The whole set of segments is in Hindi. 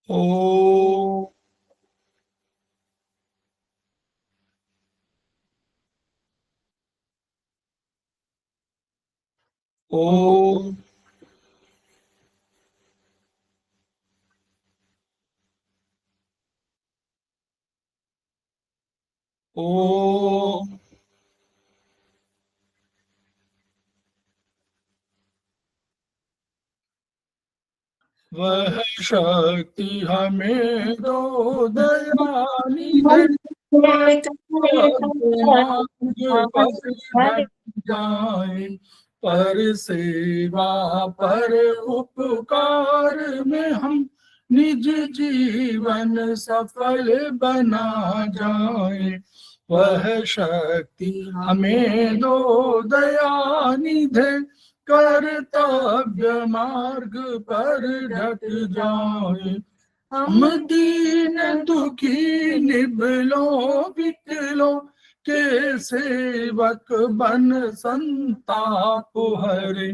ओ ओ ओ वह शक्ति हमें दो दयानिधि, मार्ग पर डट जाए, पर सेवा पर उपकार में हम निज जीवन सफल बना जाए। वह शक्ति हमें दो दयानिधि, कर्तव्य मार्ग पर डट जाए। हम दीन दुखी निबलों विकलों के सेवक बन संताप हरे,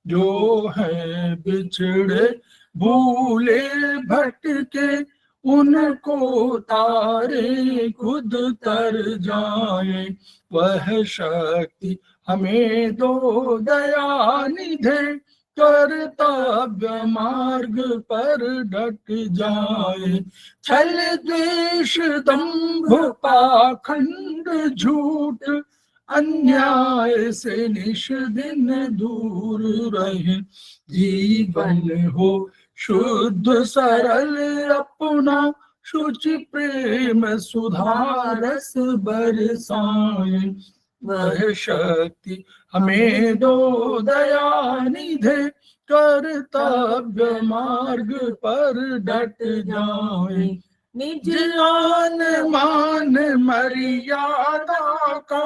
जो है बिछड़े भूले भटके उनको तारे खुद तर जाए। वह शक्ति हमें दो दयानिधि, कर्तव्य मार्ग पर डट जाए। छल द्वेष दंभ पाखंड झूठ अन्याय से निश दिन दूर रहे, जीवन हो शुद्ध सरल अपना, शुचि प्रेम सुधारस बरसाए। वह शक्ति हमें दो दयानिधि, कर्तव्य मार्ग पर डट जाए। निज आन मान मर्यादा का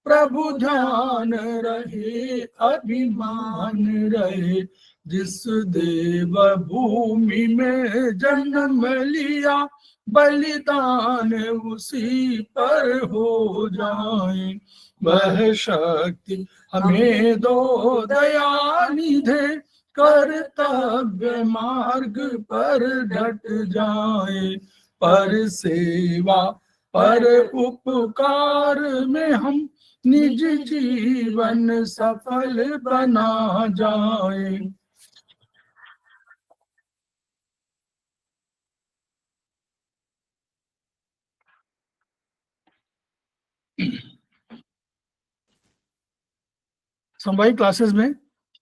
प्रभु ध्यान रहे, अभिमान रहे। जिस देव भूमि में जन्म लिया, बलिदान उसी पर हो जाए। वह शक्ति हमें दो दयानिधि, कर्तव्य मार्ग पर डट जाए। पर सेवा पर उपकार में हम निज जीवन सफल बना जाए। समवायिक क्लासेस में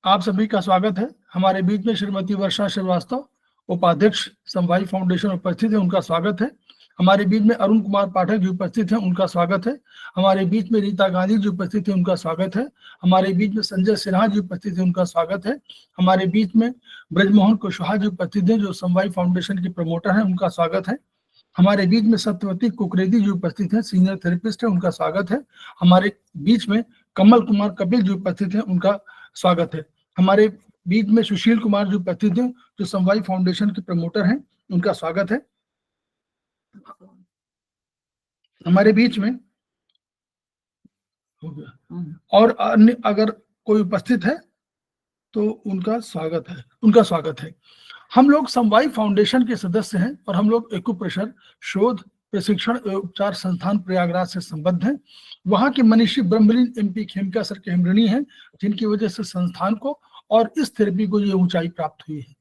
आप सभी का स्वागत है। हमारे बीच में श्रीमती वर्षा श्रीवास्तव, उपाध्यक्ष समवायी फाउंडेशन, उपस्थित है, उनका स्वागत है। हमारे बीच में अरुण कुमार पाठक जी उपस्थित हैं, उनका स्वागत है। हमारे बीच में रीता गांधी जी उपस्थित है, उनका स्वागत है। हमारे बीच में संजय सिन्हा जी उपस्थित है, उनका स्वागत है। हमारे बीच में ब्रजमोहन कुशवाहा जी उपस्थित है, जो समवायी फाउंडेशन के प्रमोटर हैं, उनका स्वागत है। हमारे बीच में सत्यवती कुकरेदी जी उपस्थित हैं, सीनियर थेरेपिस्ट है, उनका स्वागत है। हमारे बीच में कमल कुमार कपिल जी उपस्थित हैं, उनका स्वागत है। हमारे बीच में सुशील कुमार जी उपस्थित हैं, जो समवायी फाउंडेशन के प्रमोटर हैं, उनका स्वागत है। हमारे बीच में हो गया और अन्य अगर कोई उपस्थित है तो उनका स्वागत है। हम लोग समवायी फाउंडेशन के सदस्य हैं और हम लोग एक्यूप्रेशर शोध प्रशिक्षण एवं उपचार संस्थान प्रयागराज से संबद्ध हैं। वहां के मनीषी ब्रह्मलीन एमपी खेमका सर के हम ऋणी हैं, जिनकी वजह से संस्थान को और इस थेरेपी को ये ऊंचाई प्राप्त हुई है।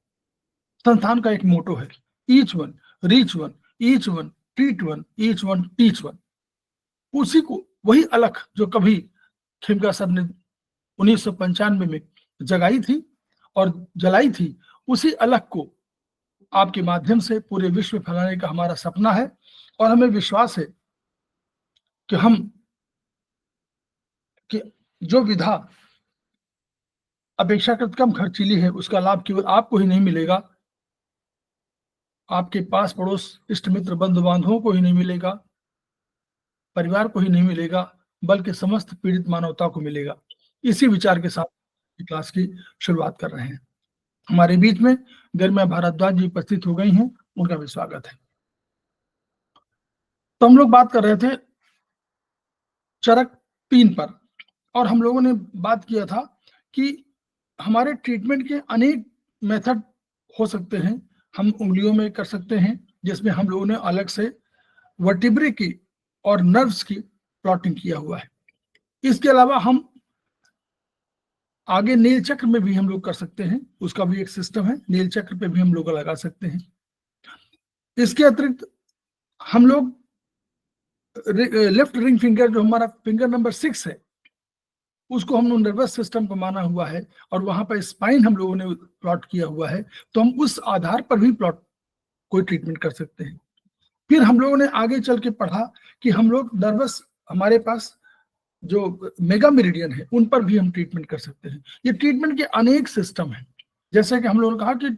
संस्थान का एक मोटो है, each one reach one, each one treat one, each one teach one. उसी को वही अलख जो कभी खेमका सर ने 1995 में जगाई थी और जलाई थी, उसी अलख को आपके माध्यम से पूरे विश्व में फैलाने का हमारा सपना है। और हमें विश्वास है कि हम कि जो विधा अपेक्षाकृत कम खर्चीली है, उसका लाभ केवल आपको ही नहीं मिलेगा, आपके पास पड़ोस इष्ट मित्र बंधु बांधवों को ही नहीं मिलेगा, परिवार को ही नहीं मिलेगा, बल्कि समस्त पीड़ित मानवता को मिलेगा। इसी विचार के साथ क्लास की शुरुआत कर रहे हैं। हमारे बीच में गरिमा भारद्वाज जी उपस्थित हो गई हैं, उनका भी स्वागत है। तो हम लोग बात कर रहे थे चरक 3 पर, और हम लोगों ने बात किया था कि हमारे ट्रीटमेंट के अनेक मेथड हो सकते हैं, हम उंगलियों में कर सकते हैं, जिसमें हम लोगों ने अलग से वर्टिब्रे की और नर्व्स की प्लॉटिंग किया हुआ है। इसके अलावा हम आगे नील चक्र में भी हम लोग कर सकते हैं, उसका भी एक सिस्टम है, नील चक्र पे भी हम लोग लगा सकते हैं। इसके अतिरिक्त हम लोग लेफ्ट रिंग फिंगर, जो हमारा फिंगर नंबर 6 है, उसको हम लोग नर्वस सिस्टम को माना हुआ है और वहां पर स्पाइन हम लोगों ने प्लॉट किया हुआ है, तो हम उस आधार पर भी प्लॉट कोई ट्रीटमेंट कर सकते हैं। फिर हम लोगों ने आगे चल के पढ़ा कि हम लोग नर्वस, हमारे पास जो मेगा मेरिडियन है उन पर भी हम ट्रीटमेंट कर सकते हैं। ये ट्रीटमेंट के अनेक सिस्टम हैं। जैसे कि हम लोगों ने कहा कि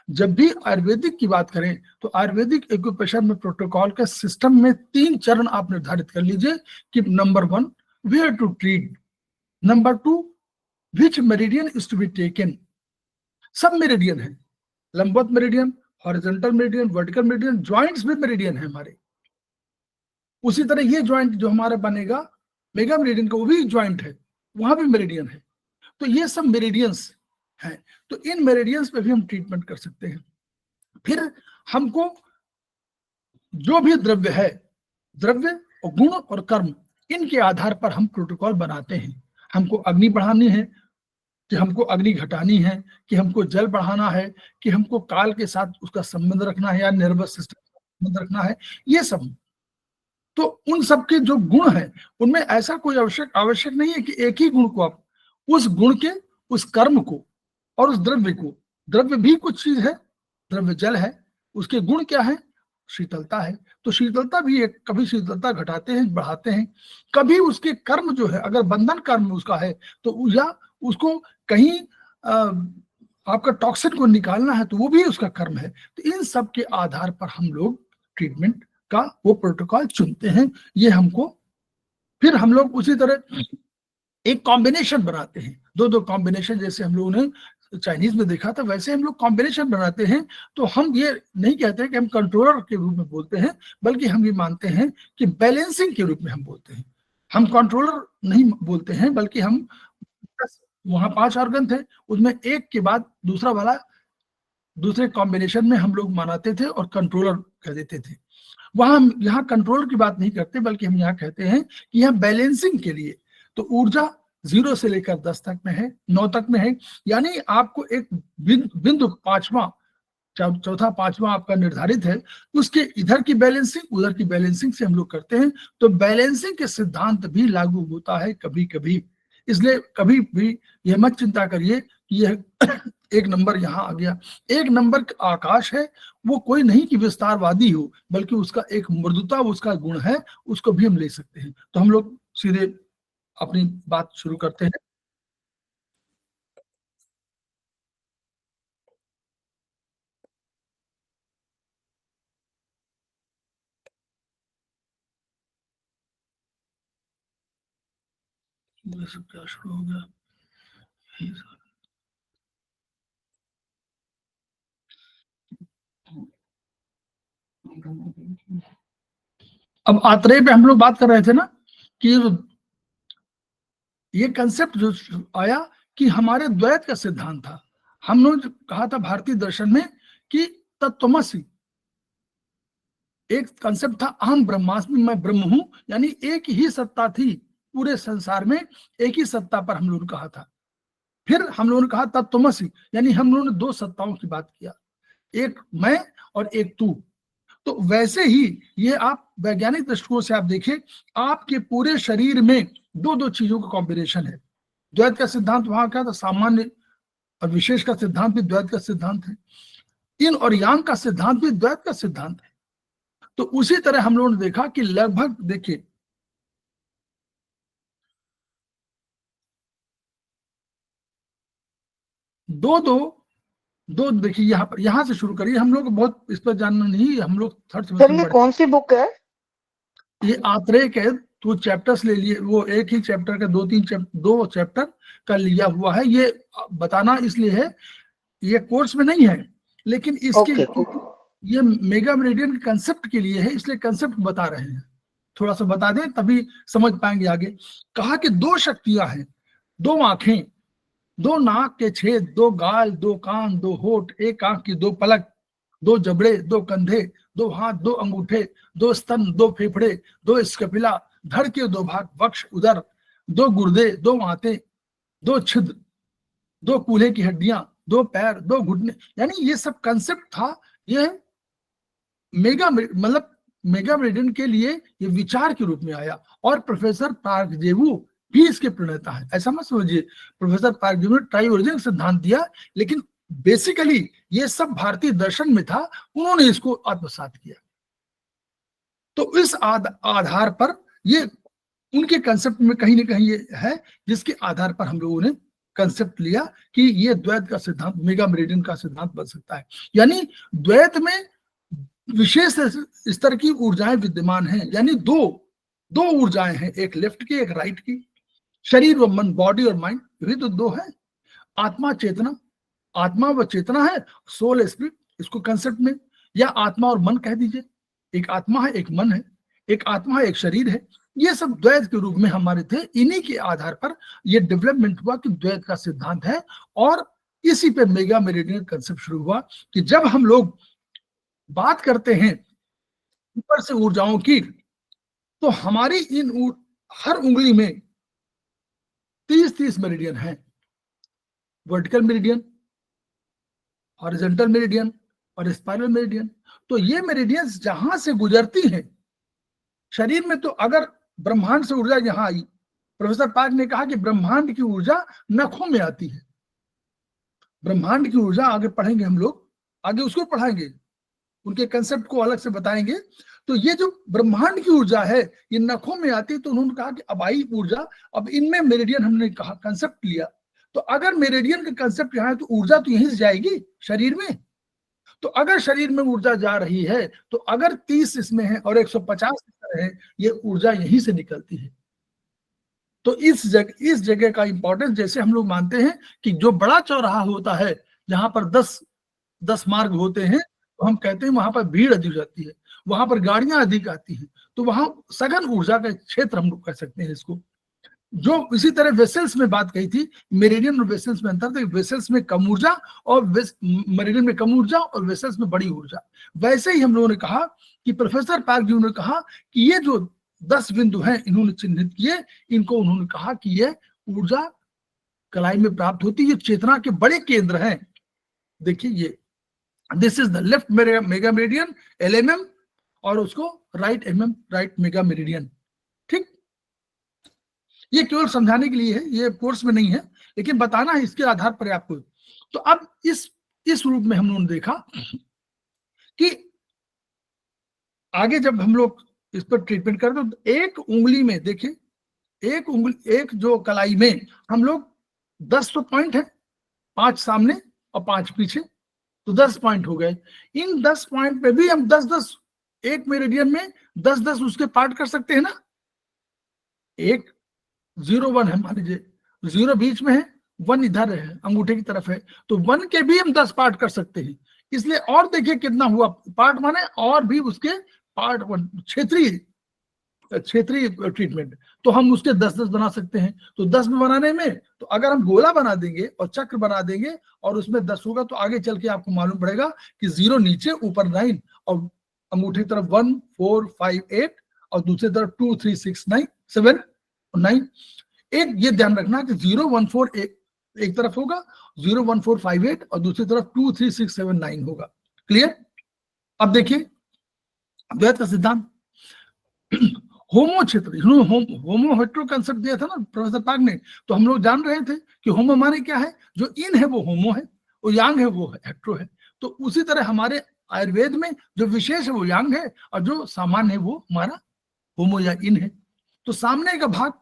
जब भी आयुर्वेदिक की बात करें तो आयुर्वेदिक एक्यूप्रेशर में प्रोटोकॉल के सिस्टम में 3 चरण आप निर्धारित कर लीजिए कि number 1 where to treat, number 2 which meridian is to be taken. सब मेरिडियन है, लंबवत meridian, horizontal meridian, vertical meridian, joints भी मेरिडियन है हमारे। उसी तरह ये जॉइंट जो हमारा बनेगा मेगा मेरिडियन का, वो भी जॉइंट है, वहां भी मेरिडियन है। तो ये सब मेरिडियंस हैं, तो इन मेरिडियंस पे भी हम ट्रीटमेंट कर सकते हैं। फिर हमको जो भी द्रव्य है, द्रव्य और गुण और कर्म, इनके आधार पर हम प्रोटोकॉल बनाते हैं। हमको अग्नि बढ़ानी है कि हमको अग्नि घटानी है, कि हमको जल बढ़ाना है, कि हमको काल के साथ उसका संबंध रखना है या नर्वस सिस्टम का संबंध रखना है, ये सब। तो उन सबके जो गुण हैं उनमें ऐसा कोई आवश्यक नहीं है कि एक ही गुण को आप, उस गुण के, उस कर्म को और उस द्रव्य को, द्रव्य भी कुछ चीज है, द्रव्य जल है, उसके गुण क्या है, शीतलता है, तो शीतलता भी एक, कभी शीतलता घटाते हैं, बढ़ाते हैं। कभी उसके कर्म जो है, अगर बंधन कर्म उसका है तो, या उसको कहीं आपका टॉक्सिन को निकालना है तो वो भी उसका कर्म है। तो इन सब के आधार पर हम लोग ट्रीटमेंट का वो प्रोटोकॉल चुनते हैं। ये हमको, फिर हम लोग उसी तरह एक कॉम्बिनेशन बनाते हैं, दो दो कॉम्बिनेशन, जैसे हम लोगों ने चाइनीज में देखा था वैसे हम लोग कॉम्बिनेशन बनाते हैं। तो हम ये नहीं कहते कि हम कंट्रोलर के रूप में बोलते हैं, बल्कि हम ये मानते हैं कि बैलेंसिंग के रूप में हम बोलते हैं। हम कंट्रोलर नहीं बोलते हैं, बल्कि हम, वहां 5 ऑर्गन थे, उसमें एक के बाद दूसरा वाला दूसरे कॉम्बिनेशन में हम लोग मनाते थे और कंट्रोलर कह देते थे। वहां हम यहाँ कंट्रोल की बात नहीं करते, बल्कि हम यहाँ कहते हैं कि यहाँ बैलेंसिंग के लिए, तो ऊर्जा 0 से लेकर 10 तक में है, 9 तक में है, यानी आपको एक बिंदु पांचवा, चौथा पांचवा आपका निर्धारित है, उसके इधर की बैलेंसिंग उधर की बैलेंसिंग से हम लोग करते हैं। तो बैलेंसिंग के सिद्धांत भी लागू होता है कभी कभी, इसलिए कभी भी यह मत चिंता करिए कि यह एक नंबर यहाँ आ गया। एक नंबर आकाश है, वो कोई नहीं कि विस्तारवादी हो, बल्कि उसका एक मृदुता, उसका गुण है, उसको भी हम ले सकते हैं। तो हम लोग सीधे अपनी बात शुरू करते हैं। ये सब क्या शुरू हो गया? अब आत्रेय पे हम लोग बात कर रहे थे ना कि ये कंसेप्ट जो आया कि हमारे द्वैत का सिद्धांत था। हमने कहा था भारतीय दर्शन में कि तत्त्वमसि एक कंसेप्ट था, अहम ब्रह्मास्मि, मैं ब्रह्म हूं, यानी एक ही सत्ता थी पूरे संसार में, एक ही सत्ता पर हम लोगों ने कहा था। फिर हम लोगों ने कहा तत्त्वमसि, यानी हम लोगों ने 2 सत्ताओं की बात किया, एक मैं और एक तू। तो वैसे ही ये आप वैज्ञानिक दृष्टिकोण से आप देखिए, आपके पूरे शरीर में दो दो चीजों का कॉम्बिनेशन है। द्वैत का सिद्धांत वहां क्या था, सामान्य और विशेष का सिद्धांत भी द्वैत का सिद्धांत है, इन और यांग का सिद्धांत भी द्वैत का सिद्धांत है। तो उसी तरह हम लोगों ने देखा कि लगभग, देखिए, दो दो दो, देखिए यहाँ पर, यहाँ से शुरू करिए, हम लोग बहुत इस पर जानना नहीं, हम लोग थर्ड सर सेमेस्टर में ये पढ़े। कौन सी बुक है? ये आत्रेय के, तो चैप्टर्स ले लिए, वो एक ही चैप्टर का दो चैप्टर का लिया हुआ है। ये बताना इसलिए है, ये कोर्स में नहीं है, लेकिन इसके ओके। ये मेगा मेरिडियन के कंसेप्ट के लिए है, इसलिए कंसेप्ट बता रहे हैं। थोड़ा सा बता दें तभी समझ पाएंगे आगे। कहा कि 2 शक्तियां हैं, 2 आंखें, 2 नाक के छेद, 2 गाल, 2 कान, 2 होठ, एक आंख की 2 पलक, दो जबड़े, दो कंधे, दो हाथ, दो अंगूठे, दो स्तन, दो फेफड़े, दो स्कैपुला, धड़ के दो भाग, वक्ष, उदर, दो गुर्दे, दो आंतें, दो छिद्र, दो कूल्हे की हड्डियां, दो पैर, दो घुटने, यानी ये सब कंसेप्ट था। ये मतलब मेगा मेरिडियन के लिए ये विचार के रूप में आया, और प्रोफेसर पार्कजेवु भी इसके प्रणेता है। ऐसा मत समझिए प्रोफेसर पार्कजेवु ने ट्राई ओरिजिन सिद्धांत दिया, लेकिन बेसिकली ये सब भारतीय दर्शन में था, उन्होंने इसको आत्मसात किया। तो इस आधार पर ये उनके कंसेप्ट में कहीं ना कहीं ये है, जिसके आधार पर हम लोगों ने कंसेप्ट लिया कि ये द्वैत का सिद्धांत मेगा मेरिडियन का सिद्धांत बन सकता है। यानी द्वैत में विशेष स्तर की ऊर्जाएं विद्यमान हैं, यानी दो ऊर्जाएं हैं, एक लेफ्ट की, एक राइट की। शरीर व मन, बॉडी और माइंड, ये तो दो है। आत्मा चेतना, आत्मा व चेतना है, सोल स्पिरिट इसको कंसेप्ट में, या आत्मा और मन कह दीजिए। एक आत्मा है, एक मन है, एक आत्मा है, एक शरीर है। ये सब द्वैत के रूप में हमारे थे। इन्हीं के आधार पर ये डेवलपमेंट हुआ कि द्वैत का सिद्धांत है, और इसी पे मेगा मेरिडियन कंसेप्ट शुरू हुआ कि जब हम लोग बात करते हैं ऊपर से ऊर्जाओं की, तो हमारी हर उंगली में 30-30 मेरिडियन है। वर्टिकल मेरिडियन, हॉरिजॉन्टल मेरिडियन और स्पाइरल मेरिडियन। तो ये मेरिडियंस जहां से गुजरती हैं शरीर में, तो अगर ब्रह्मांड से ऊर्जा यहां आई, प्रोफेसर पार्क ने कहा कि ब्रह्मांड की ऊर्जा नखों में आती है। ब्रह्मांड की ऊर्जा आगे पढ़ेंगे हम लोग, आगे उसको पढ़ाएंगे, उनके कंसेप्ट को अलग से बताएंगे। तो ये जो ब्रह्मांड की ऊर्जा है ये नखों में आती है। तो उन्होंने कहा कि अब आई ऊर्जा, अब इनमें मेरिडियन हमने कहा कंसेप्ट लिया। तो अगर मेरिडियन का कंसेप्ट यहाँ है तो ऊर्जा तो यहीं से जाएगी शरीर में। तो अगर शरीर में ऊर्जा जा रही है, तो अगर 30 इसमें है और 150 है, ये ऊर्जा यहीं से निकलती है। तो इस जगह का इंपॉर्टेंस, जैसे हम लोग मानते हैं कि जो बड़ा चौराहा होता है जहां पर 10 मार्ग होते हैं, तो हम कहते हैं वहां पर भीड़ अधिक जाती है, वहां पर गाड़ियां अधिक आती हैं, तो वहां सघन ऊर्जा का क्षेत्र हम लोग कह सकते हैं इसको। जो इसी तरह वेसल्स में बात कही थी, मेरिडियन और वेसल्स में अंतर था। वेसल्स में कम ऊर्जा और मेरिडियन में कम ऊर्जा, और वेसल्स में बड़ी ऊर्जा। वैसे ही हम लोगों ने कहा कि प्रोफेसर पार्क जी ने कहा कि ये जो 10 बिंदु हैं इन्होंने चिन्हित किए, इनको उन्होंने कहा कि ये ऊर्जा कलाई में प्राप्त होती है, ये चेतना के बड़े केंद्र हैं। देखिए ये this is the left mega meridian LMM, और उसको right MM, right mega meridian. ठीक, ये केवल समझाने के लिए है, ये कोर्स में नहीं है, लेकिन बताना है इसके आधार पर आपको। तो अब इस रूप में हम लोगों ने देखा कि आगे जब हम लोग इस पर ट्रीटमेंट करते तो एक उंगली में देखिए, एक जो कलाई में हम लोग 10 तो पॉइंट है, 5 सामने और 5 पीछे, तो 10 पॉइंट हो गए। इन 10 पॉइंट पे भी हम 10-10, एक मेरिडियन में 10-10 उसके पार्ट कर सकते हैं ना। एक 0-1 है, मान लीजिए 0 बीच में है, 1 इधर है, अंगूठे की तरफ है, तो 1 के भी हम 10 पार्ट कर सकते हैं। इसलिए और देखिए कितना हुआ पार्ट, माने और भी उसके पार्ट, क्षेत्रीय ट्रीटमेंट, तो हम उसके 10-10 बना सकते हैं। तो 10 में बनाने में, तो अगर हम गोला बना देंगे और चक्र बना देंगे और उसमें 10 होगा, तो आगे चल के आपको मालूम पड़ेगा कि 0 नीचे, ऊपर 9, और अंगूठे की तरफ 1 4 5 8, और दूसरी तरफ 2 3 6 9 7 9। एक ये ध्यान रखना कि 0 1 4 एक तरफ होगा, 0 1 4 5 8, और दूसरी तरफ 2 3 6 7 9 होगा। क्लियर? अब देखिए द्वैत का सिद्धांत, होमो क्षेत्र, होमो हेट्रो कंसेप्ट दिया था ना प्रोफेसर पार्क ने। तो हम लोग जान रहे थे कि होमो माने क्या है, जो इन है वो होमो है, वो यांग है वो हेट्रो है। तो उसी तरह हमारे आयुर्वेद में जो विशेष है वो यांग है, और जो सामान्य है वो हमारा होमो या इन है। तो सामने का भाग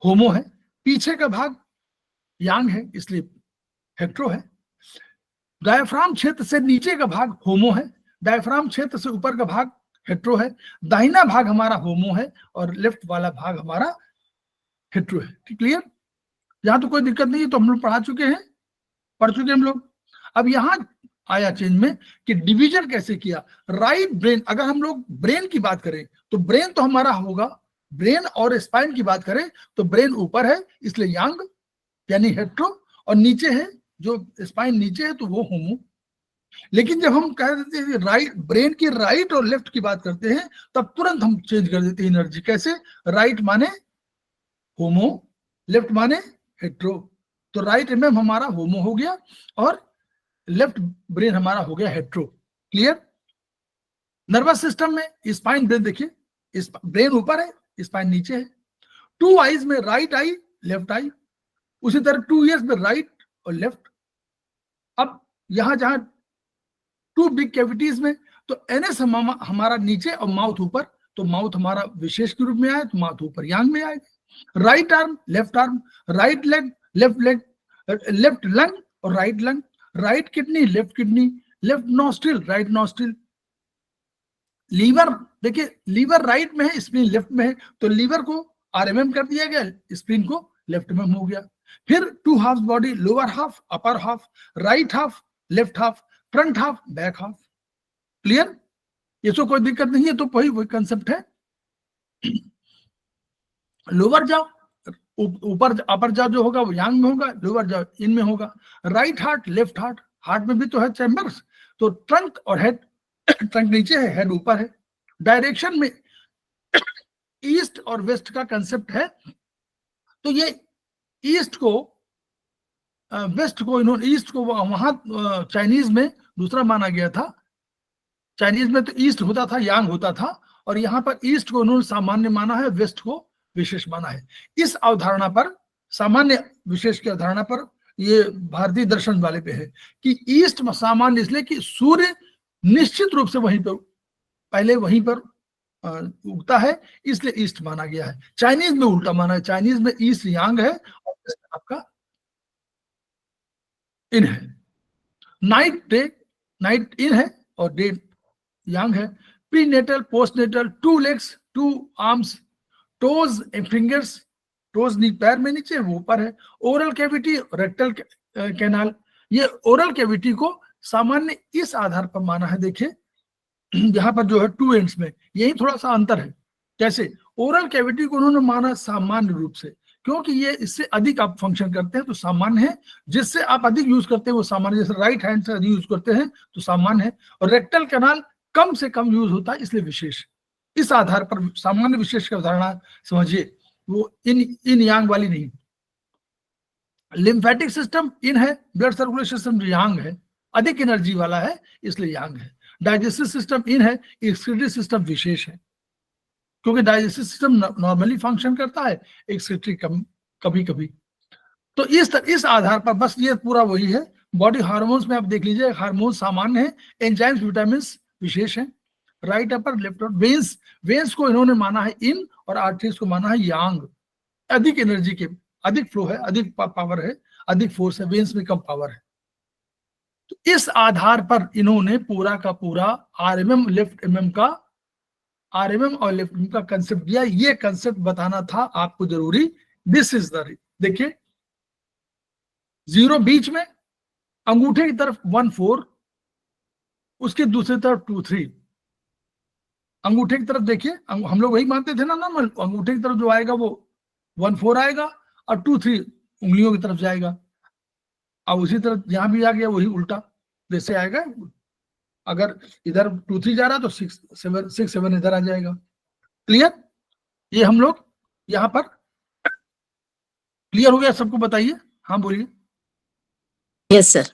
होमो है, पीछे का भाग यांग है, इसलिए हेट्रो है। डायफ्राम क्षेत्र से नीचे का भाग होमो है, डायफ्राम क्षेत्र से ऊपर का भाग हेट्रो है। दाहिना भाग हमारा होमो है और लेफ्ट वाला भाग हमारा हेट्रो है। क्लियर? यहां तो कोई दिक्कत नहीं है, तो हम लोग पढ़ चुके हैं हम लोग। अब यहां आया चेंज में कि डिवीजन कैसे किया। राइट ब्रेन, अगर हम लोग ब्रेन की बात करें तो ब्रेन तो हमारा होगा, ब्रेन और स्पाइन की बात करें तो ब्रेन ऊपर है, इसलिए यांग यानी हेट्रो, और नीचे है जो स्पाइन नीचे है तो वो होमो। लेकिन जब हम कह देते हैं राइट, ब्रेन की राइट और लेफ्ट की बात करते हैं, तब तुरंत हम चेंज कर देते हैं एनर्जी। कैसे? राइट माने होमो, लेफ्ट माने हेट्रो। तो राइट एमएम हमारा होमो हो गया और लेफ्ट ब्रेन हमारा हो गया हेट्रो। क्लियर? नर्वस सिस्टम में स्पाइन ब्रेन देखिए, ब्रेन ऊपर है, स्पाइन नीचे है। टू आईज में राइट आई, लेफ्ट आई। उसी तरह टू ईयर्स में राइट और लेफ्ट। अब यहां जहां टू बिग कैविटीज में, तो एनएस हमारा नीचे और माउथ ऊपर, तो माउथ हमारा विशेष के रूप में आया, तो माउथ ऊपर यांग में आएगा। Right arm, left arm, right leg, left leg, left lung और right lung, right kidney, left kidney, left nostril, right nostril. Liver देखिए, लीवर राइट में है, स्प्लीन लेफ्ट में है, तो लीवर को आरएमएम कर दिया गया, स्प्लीन को लेफ्ट में हो गया। फिर to half body, lower half, upper half, right half, left half, front half, back half. Clear? इसको कोई दिक्कत नहीं है, तो वही कंसेप्ट है। लोअर जाओ, ऊपर अपर जाओ जो होगा वो यांग में होगा, लोअर जाओ इन में होगा। Right heart, left heart, heart में भी तो है चैम्बर्स, तो ट्रंक और हेड, ट्रंक नीचे है, हेड ऊपर है। डायरेक्शन में ईस्ट और वेस्ट का कंसेप्ट है, तो ये ईस्ट को वेस्ट को, इन्होंने ईस्ट को वहां चाइनीज में दूसरा माना गया था। चाइनीज में तो ईस्ट होता था, यांग होता था, और यहाँ पर ईस्ट को उन्होंने सामान्य माना है, वेस्ट को विशेष माना है। इस अवधारणा पर, सामान्य विशेष की अवधारणा पर, ये भारतीय दर्शन वाले पे है कि ईस्ट सामान्य, इसलिए कि सूर्य निश्चित रूप से वहीं पर पहले वहीं पर उगता है, इसलिए ईस्ट माना गया है। चाइनीज में उल्टा माना है, चाइनीज में ईस्ट यांग है और वेस्ट आपका इन है। नाइट डे, नाइट इन है और डे यांग है। Prenatal, postnatal, two legs, two arms, toes and fingers, toes knee पैर में नीचे, वो ऊपर है। ओरल कैविटी, रेक्टल कैनाल, ये ओरल कैविटी को सामान्य इस आधार पर माना है। देखिए यहाँ पर जो है टू एंड्स में यही थोड़ा सा अंतर है। कैसे? ओरल कैविटी को उन्होंने माना सामान्य रूप से, क्योंकि ये इससे अधिक आप फंक्शन करते हैं तो सामान्य है, जिससे आप अधिक यूज करते हैं वो सामान्य, जैसे राइट हैंड से अधिक यूज करते हैं तो सामान्य है। और रेक्टल कैनाल कम से कम यूज होता है, इसलिए विशेष। इस आधार पर सामान्य विशेष की अवधारणा समझिए, वो इन यांग वाली नहीं। लिम्फेटिक सिस्टम इन है, ब्लड सर्कुलेशन सिस्टम यांग है, अधिक एनर्जी वाला है, इसलिए यांग है। डाइजेस्टिव सिस्टम इन है, एक्सक्रीटरी सिस्टम विशेष है, क्योंकि डाइजेस्टिव सिस्टम नॉर्मली फंक्शन करता है, एक्सक्रीटरी कभी कभी। तो इस आधार पर बस ये पूरा वही है। बॉडी हार्मोन्स में आप देख लीजिए, हार्मोन सामान्य है, एंजाइम्स विटामिन विशेष है। Right upper, left upper. Veins, veins को इन्होंने माना है इन और आर्टरीज को माना है यांग। अधिक एनर्जी के, अधिक फ्लो है, अधिक पावर है, अधिक फोर्स है, वेन्स में कम पावर है। तो इस आधार पर इन्होंने पूरा का पूरा आरएमएम, लेफ्ट एमएम का, आरएमएम और लेफ्ट एमएम का कंसेप्ट दिया। ये कंसेप्ट बताना था आपको जरूरी। दिस इज द, देखिए जीरो बीच में, अंगूठे की तरफ 1-4, उसके दूसरी तरफ 2-3। अंगूठे की तरफ देखिए, हम लोग वही मानते थे ना नॉर्मल, अंगूठे की तरफ जो आएगा वो 1-4 आएगा और 2-3 उंगलियों की तरफ जाएगा। अब उसी तरह यहां भी आ गया, वही उल्टा जैसे आएगा। अगर इधर 2-3 जा रहा तो 6-7 इधर आ जाएगा। क्लियर? ये हम लोग यहां पर क्लियर हो गया सबको? बताइए, हाँ बोलिए। Yes sir.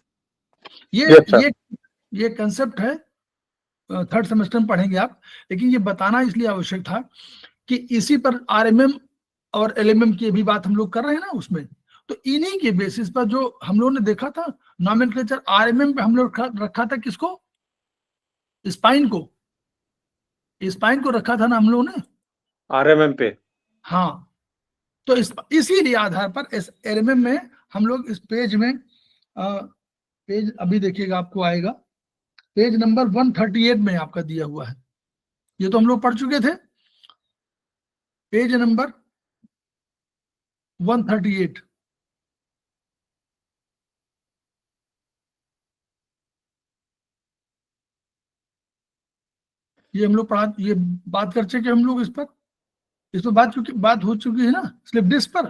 ये कंसेप्ट है, थर्ड सेमेस्टर में पढ़ेंगे आप, लेकिन ये बताना इसलिए आवश्यक था कि इसी पर आरएमएम और एलएमएम की भी बात हम लोग कर रहे हैं ना उसमें, तो इन्हीं के बेसिस पर जो हम लोगों ने देखा था नॉमेनक्लेचर, आरएमएम पे हम लोग रखा था किसको? स्पाइन को, स्पाइन को रखा था ना हम लोगों ने आरएमएम पे। हाँ, तो इसीलिए आधार पर एलएमएम में हम लोग इस पेज में, पेज अभी देखिएगा आपको आएगा, पेज नंबर 138 में आपका दिया हुआ है। ये तो हम लोग पढ़ चुके थे, पेज नंबर 138। ये हम लोग पढ़ा, ये बात कर चुके हम लोग इस पर बात हो चुकी है ना स्लिप डिस्क पर।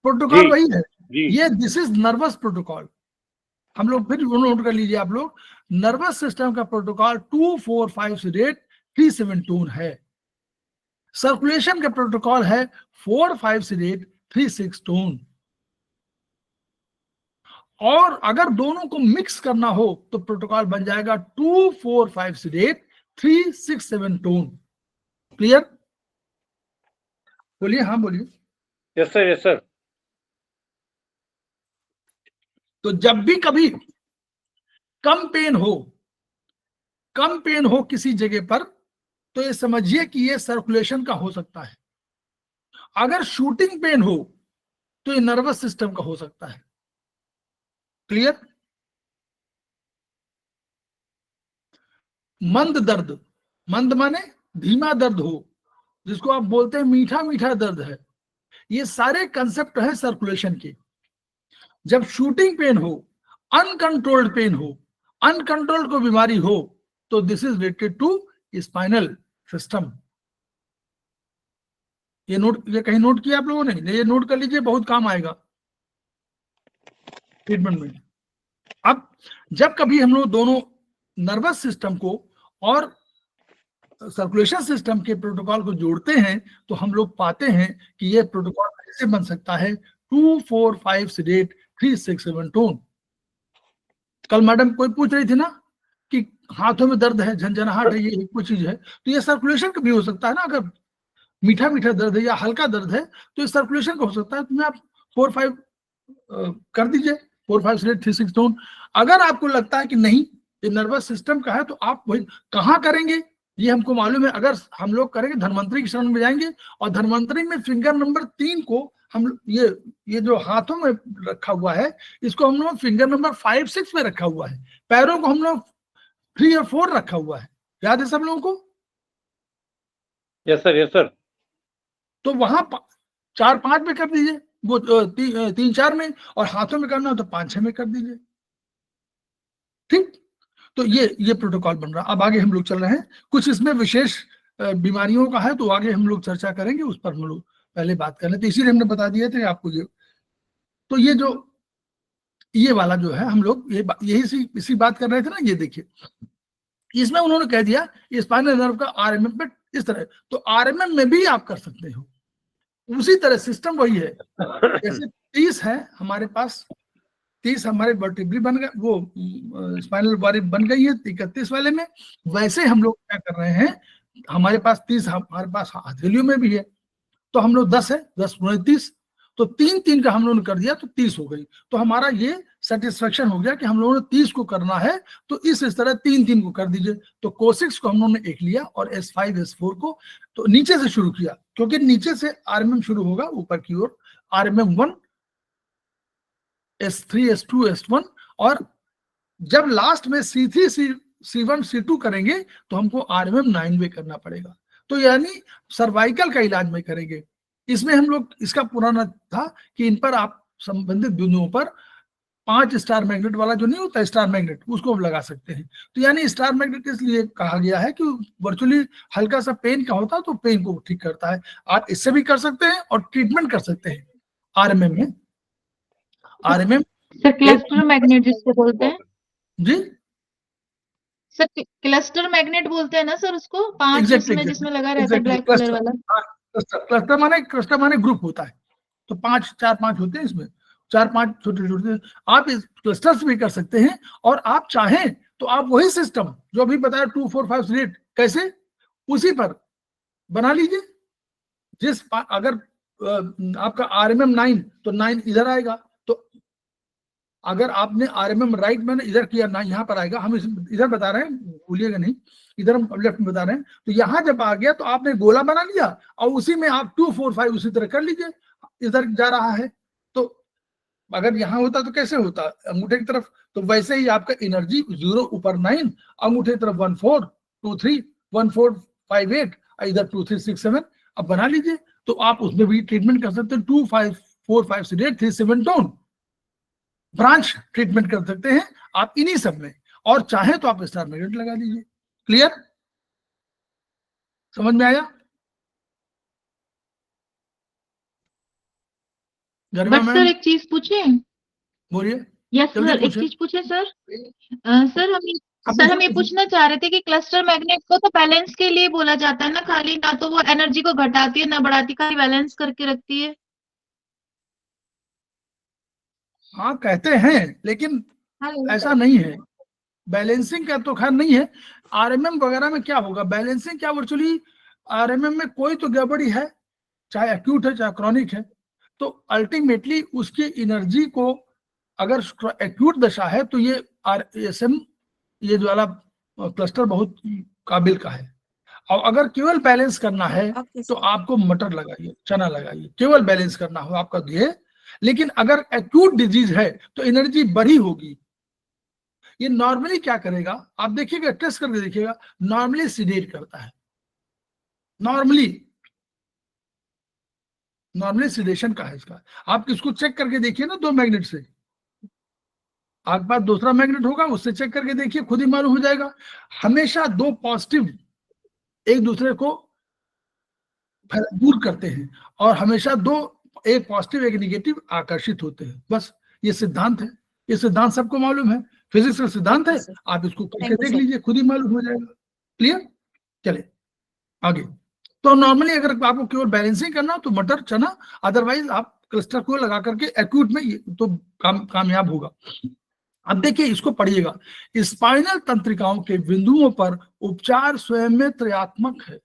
प्रोटोकॉल वही है ये, दिस इज नर्वस प्रोटोकॉल। हम लोग फिर नोट कर लीजिए आप लोग, नर्वस सिस्टम का प्रोटोकॉल 245 से रेट 37 टोन है, सर्कुलेशन का प्रोटोकॉल है 45 से रेट 36 टोन, और अगर दोनों को मिक्स करना हो तो प्रोटोकॉल बन जाएगा 245 से रेट 367 टोन। क्लियर? बोलिए, हाँ बोलिए। Yes sir, yes sir. तो जब भी कभी कम पेन हो किसी जगह पर, तो ये समझिए कि ये सर्कुलेशन का हो सकता है। अगर शूटिंग पेन हो तो ये नर्वस सिस्टम का हो सकता है। क्लियर? मंद दर्द, मंद माने धीमा दर्द हो, जिसको आप बोलते हैं मीठा मीठा दर्द है, ये सारे कंसेप्ट है सर्कुलेशन के। जब शूटिंग पेन हो, अनकंट्रोल्ड पेन हो, अनकंट्रोल्ड को बीमारी हो, तो this is related to spinal system. ये कहीं नोट किया आप लोगों ने? ये नोट कर लीजिए, बहुत काम आएगा ट्रीटमेंट में। अब जब कभी हम लोग दोनों नर्वस सिस्टम को और सर्कुलेशन सिस्टम के प्रोटोकॉल को जोड़ते हैं, तो हम लोग पाते हैं कि ये प्रोटोकॉल कैसे बन सकता है 245 से रेट 367 टोन। कल मैडम कोई पूछ रही थी ना कि हाथों में दर्द है, झंझनाहट है, ये कोई चीज है, तो ये सर्कुलेशन का भी हो सकता है ना। अगर मीठा मीठा दर्द है या हल्का दर्द है तो ये सर्कुलेशन का हो सकता है। तो आप 4-5 कर दीजिए, 4-5 से 3-6 टोन। अगर आपको लगता है कि नहीं ये नर्वस सिस्टम का है, तो आप वही कहाँ करेंगे ये हमको मालूम है। अगर हम लोग करेंगे धन्वंतरी के शरण में जाएंगे, और धन्वंतरी में फिंगर नंबर 3 को हम ये जो हाथों में रखा हुआ है, इसको हम लोग फिंगर नंबर 5-6 में रखा हुआ है। पैरों को हम लोग 3 और 4 रखा हुआ है। याद है सब लोगों को? Yes sir, yes sir. तो वहां 4-5 में कर दीजिए, वो 3-4 में, और हाथों में करना हो तो 5-6 में कर दीजिए। ठीक? तो ये प्रोटोकॉल बन रहा। अब आगे हम लोग चल रहे हैं, कुछ इसमें विशेष बीमारियों का है, तो आगे हम लोग चर्चा करेंगे, उस पर हम लोग पहले बात कर लेते, तो इसीलिए हमने बता दिए थे आपको ये। तो ये वाला जो है हम लोग इसी बात कर रहे थे ना। ये देखिए, इसमें उन्होंने कह दिया स्पाइनल नर्व का आरएमएम पे इस तरह, तो आरएमएम में भी आप कर सकते हो। उसी तरह सिस्टम वही है, जैसे 30 है हमारे पास, 30 हमारे वर्टिब्री बन गए, वो स्पाइनल बॉडी बन गई है 31 वाले में। वैसे हम लोग क्या कर रहे हैं, हमारे पास 30 हमारे पास हथेलियों में भी है, तो हम लोग 10 है, 10 × 30, तो 3-3 का हम लोगों ने कर दिया तो 30 हो गई। तो हमारा ये सेटिस्फेक्शन हो गया कि हम लोगों ने 30 को करना है, तो इस तरह 3-3 को कर दीजिए। तो कोसिक्स को हम लोगों ने 1 लिया, और S5 S4 को तो नीचे से शुरू किया, क्योंकि नीचे से आरएमएम शुरू होगा ऊपर की ओर, आरएमएम 1 S3 S2 S1, और जब लास्ट में C3 C1 C2 करेंगे तो हमको आरएमएम 9 में करना पड़ेगा। तो यानी सर्वाइकल का इलाज में करेंगे। इसमें हम लोग, इसका पुराना था कि इन पर आप संबंधित बिंदुओं पर 5 स्टार मैग्नेट वाला जो नहीं होता स्टार मैग्नेट, उसको लगा सकते हैं। तो यानी स्टार मैग्नेट इसलिए कहा गया है कि वर्चुअली हल्का सा पेन का होता है, तो पेन को ठीक करता है। आप इससे भी कर सकते हैं और ट्रीटमेंट कर सकते हैं आरएमएम में। आरएमएम सर क्लस्टर मैग्नेट जिसको बोलते हैं, जी सर क्लस्टर मैग्नेट बोलते हैं ना सर उसको, 5 Exactly. जिसमें लगा रहता है ब्लैक कलर वाला। क्लस्टर माने ग्रुप होता है, तो 4-5 होते हैं इसमें, 4-5 छोटे छोटे। आप इस क्लस्टर्स भी कर सकते हैं, और आप चाहें तो आप वही सिस्टम जो अभी बताया 245 रेट कैसे, उसी पर बना लीजिए। अगर आपका आरएमएम 9, तो 9 इधर आएगा। तो अगर आपने आरएमएम राइट में इधर किया ना, यहाँ पर आएगा। हम इधर बता रहे हैं, भूलिएगा नहीं, इधर हम लेफ्ट में बता रहे हैं। तो यहाँ जब आ गया तो आपने गोला बना लिया, और उसी में आप 245 उसी तरह कर लीजिए। इधर जा रहा है, तो अगर यहाँ होता तो कैसे होता, अंगूठे की तरफ, तो वैसे ही आपका एनर्जी 0 ऊपर 9, अंगूठे की तरफ 14 23 14 58, इधर 2367। अब बना लीजिए, तो आप उसमें भी ट्रीटमेंट कर सकते हैं। 2545 से 37 टोन ब्रांच ट्रीटमेंट कर सकते हैं आप इन्हीं सब में, और चाहे तो आप स्टार मैग्नेट लगा लीजिए। क्लियर? समझ में आया? बट सर एक चीज पूछे, बोलिए। यस जल्दी सर, एक पूछे। चीज पूछे सर। सर आप हम ये पूछो। पूछना चाह रहे थे कि क्लस्टर मैग्नेट को तो बैलेंस के लिए बोला जाता है ना, खाली ना तो वो एनर्जी को घटाती है ना बढ़ाती, खाली बैलेंस करके रखती है। हाँ कहते हैं, लेकिन ऐसा नहीं है। बैलेंसिंग का तो खैर नहीं है। आरएमएम वगैरह में क्या होगा, बैलेंसिंग क्या, वर्चुअली आरएमएम में कोई तो गड़बड़ी है, चाहे एक्यूट है चाहे क्रॉनिक है, तो अल्टीमेटली उसकी एनर्जी को, अगर एक्यूट दशा है तो ये आरएसएम, ये जो वाला क्लस्टर बहुत काबिल का है। और अगर केवल बैलेंस करना है तो आपको मटर लगाइए, चना लगाइए, केवल बैलेंस करना हो आपका ध्येय। लेकिन अगर एक्यूट डिजीज है तो एनर्जी बढ़ी होगी। ये नॉर्मली क्या करेगा, आप देखिएगा, टेस्ट करके देखिएगा, नॉर्मली सीडेट करता है। नॉर्मली सीडेशन का है इसका। आप इसको चेक करके देखिए ना, 2 मैग्नेट से, आपके पास दूसरा मैग्नेट होगा, उससे चेक करके देखिए, खुद ही मालूम हो जाएगा। हमेशा 2 पॉजिटिव एक दूसरे को दूर करते हैं, और हमेशा 2, एक पॉजिटिव एक नेगेटिव आकर्षित होते हैं। बस ये सिद्धांत है, ये सिद्धांत सबको मालूम है, फिजिक्स का सिद्धांत है। आप इसको करके देख लीजिए, खुद ही मालूम हो जाएगा। क्लियर? चले आगे। तो नॉर्मली अगर आपको केवल बैलेंसिंग करना हो तो मटर चना, अदरवाइज आप क्लस्टर को लगा करके एक्यूट में तो कामयाब होगा। अब देखिए, इसको पढ़िएगा। स्पाइनल तंत्रिकाओं के बिंदुओं पर उपचार स्वयं में त्रयात्मक है,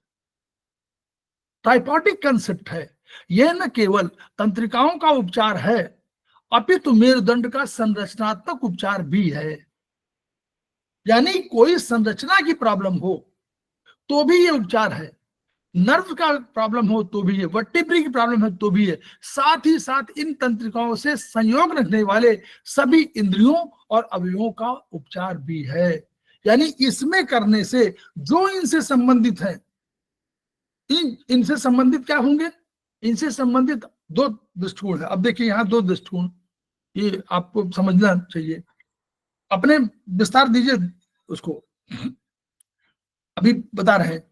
ट्राइपॉटिक कंसेप्ट है। यह न केवल तंत्रिकाओं का उपचार है, अपितु मेरुदंड का संरचनात्मक उपचार भी है। यानी कोई संरचना की प्रॉब्लम हो तो भी ये उपचार है, नर्व का प्रॉब्लम हो तो भी है, वर्टिब्री की प्रॉब्लम है तो भी है। साथ ही साथ इन तंत्रिकाओं से संयोग रखने वाले सभी इंद्रियों और अवयवों का उपचार भी है। यानी इसमें करने से जो इनसे संबंधित है, इनसे संबंधित क्या होंगे, इनसे संबंधित 2 दृष्टिकोण है। अब देखिए यहाँ 2 दृष्टिकोण, ये आपको समझना चाहिए। अपने विस्तार दीजिए उसको, अभी बता रहे हैं।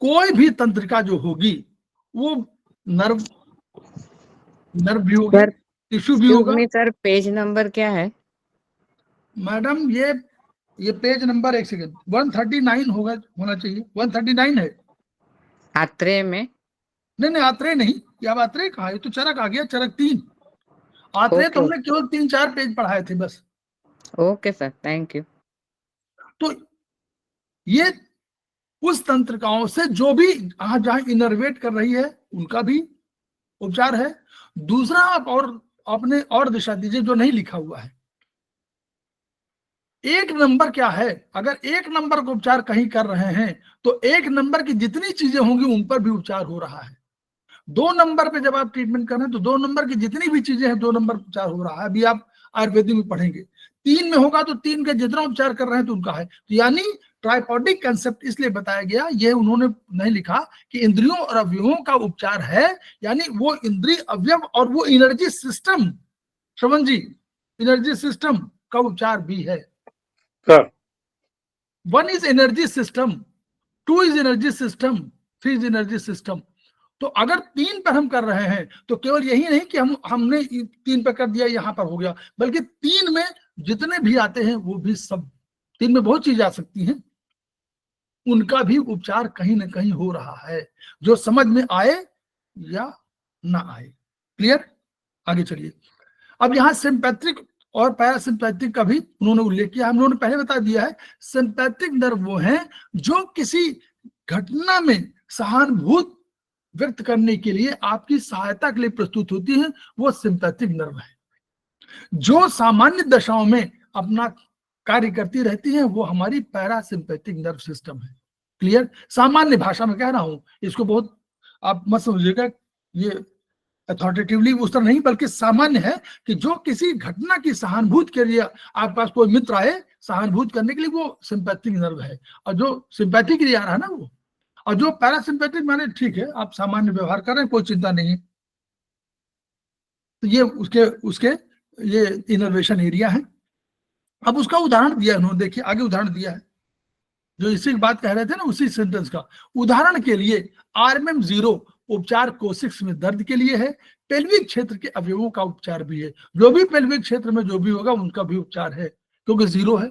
कोई भी तंत्रिका जो होगी वो नर्व भी होगी, सर, टिश्यू भी होगा। सर पेज नंबर क्या है? मैडम ये पेज नंबर, एक सेकंड, 139 होना चाहिए। 139 है। आत्रेय में? नहीं आत्रेय नहीं, ये अब आत्रेय कहा, ये तो चरक आ गया, चरक 3। आत्रेय तो हमने केवल 3-4 पेज पढ़ाए थे बस। Okay sir, thank you. तो ये उस तंत्रिकाओं से जो भी जहां इनर्वेट कर रही है उनका भी उपचार है। दूसरा, आप और अपने और दिशा दीजिए जो नहीं लिखा हुआ है। 1 नंबर क्या है, अगर 1 नंबर का उपचार कहीं कर रहे हैं तो 1 नंबर की जितनी चीजें होंगी उन पर भी उपचार हो रहा है। 2 नंबर पे जब आप ट्रीटमेंट कर रहे हैं तो 2 नंबर की जितनी भी चीजें हैं 2 नंबर उपचार हो रहा है। अभी आप आयुर्वेदिक में पढ़ेंगे, 3 में होगा तो 3 का जितना उपचार कर रहे हैं तो उनका है। तो यानी ट्राइपॉडिक कंसेप्ट इसलिए बताया गया, ये उन्होंने नहीं लिखा कि इंद्रियों और अवयवों का उपचार है, यानी वो इंद्रिय अवयव और वो एनर्जी सिस्टम, श्रवण जी, एनर्जी सिस्टम का उपचार भी है। Sir, 1 is energy system, 2 is energy system, 3 is energy system. तो अगर 3 पर हम कर रहे हैं तो केवल यही नहीं कि हमने 3 पर कर दिया यहां पर हो गया, बल्कि 3 में जितने भी आते हैं वो भी सब, 3 में बहुत चीज आ सकती हैं, उनका भी उपचार कहीं ना कहीं हो रहा है, जो समझ में आए या ना आए। क्लियर? आगे चलिए। अब यहाँ सिंपैथिक और पैरासिम्पैथिक का भी उन्होंने उल्लेख किया। हम लोगों ने पहले बता दिया है, सिंपैथिक नर्व वो हैं जो किसी घटना में सहानुभूति व्यक्त करने के लिए आपकी सहायता के लिए प्रस्तुत होती है, वो सिंपैथिक नर्व है। जो सामान्य दशाओं में अपना कार्य करती रहती है वो हमारी पैरासिम्पैथिक नर्व सिस्टम है। क्लियर? सामान्य भाषा में कह रहा हूं, इसको बहुत आप मत समझिएगा, ये अथॉरिटेटिवली उस तरह नहीं, बल्कि सामान्य है कि जो किसी घटना की सहानुभूति के लिए आपके पास कोई मित्र आए सहानुभूति करने के लिए, वो सिंपैथिक नर्व है। और जो सिंपैथी के लिए आ रहा है ना वो, और जो पैरासिम्पैथिक माने ठीक है आप सामान्य व्यवहार कर रहे हैं, कोई चिंता नहीं है, तो ये उसके ये इनर्वेशन एरिया है। अब उसका उदाहरण दिया उन्होंने, देखिए आगे उदाहरण दिया है, जो इसी बात कह रहे थे ना, उसी सेंटेंस का उदाहरण के लिए RMM 0 उपचार कोशिक्स में दर्द के लिए है, पेल्विक क्षेत्र के अवयवों का उपचार भी है। जो भी पेल्विक क्षेत्र में जो भी होगा उनका भी उपचार है, क्योंकि 0 है।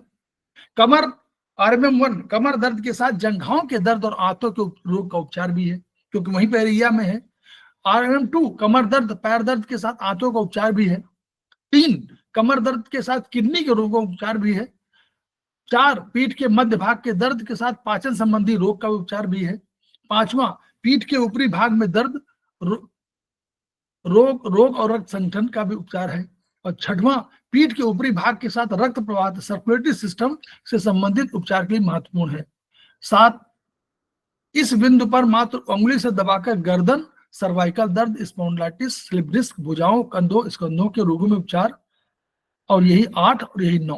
कमर RMM 1 कमर दर्द के साथ जंघाओं के दर्द और आंतों के रोग का उपचार भी है, क्योंकि वहीं पर एरिया में है। RMM 2 कमर दर्द पैर दर्द के साथ आंतों का उपचार भी है। 3 कमर दर्द के साथ किडनी के रोगों का उपचार भी है। 4 पीठ के मध्य भाग के दर्द के साथ पाचन संबंधी रोग का उपचार भी है। 5वां पीठ के ऊपरी भाग में दर्द रोग और रक्त संगठन का भी उपचार है। और 6वां पीठ के ऊपरी भाग के साथ रक्त प्रवाह सर्कुलेटरी सिस्टम से संबंधित उपचार के लिए महत्वपूर्ण है। 7 इस बिंदु पर मात्र उंगली से दबाकर गर्दन, सर्वाइकल दर्द, स्पॉन्डिलाइटिस, स्लिप डिस्क, भुजाओं, कंधों, स्कंधों के रोगों में उपचार। और यही 8 और यही 9।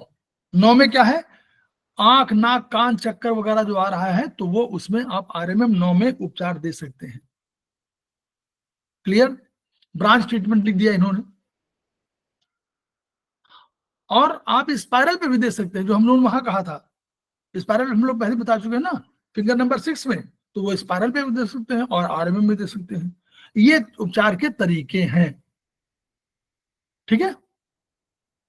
9 में क्या है? आंख, नाक, कान, चक्कर वगैरह जो आ रहा है तो वो उसमें आप RMM 9 में उपचार दे सकते हैं। क्लियर? ब्रांच ट्रीटमेंट लिख दिया इन्होंने। और आप स्पाइरल पे भी दे सकते हैं, जो हम लोग वहां कहा था। स्पाइरल हम लोग पहले बता चुके हैं ना, फिंगर नंबर 6 में, तो वो स्पाइरल पे भी दे सकते हैं और RMM में दे सकते हैं। ये उपचार के तरीके हैं, ठीक है।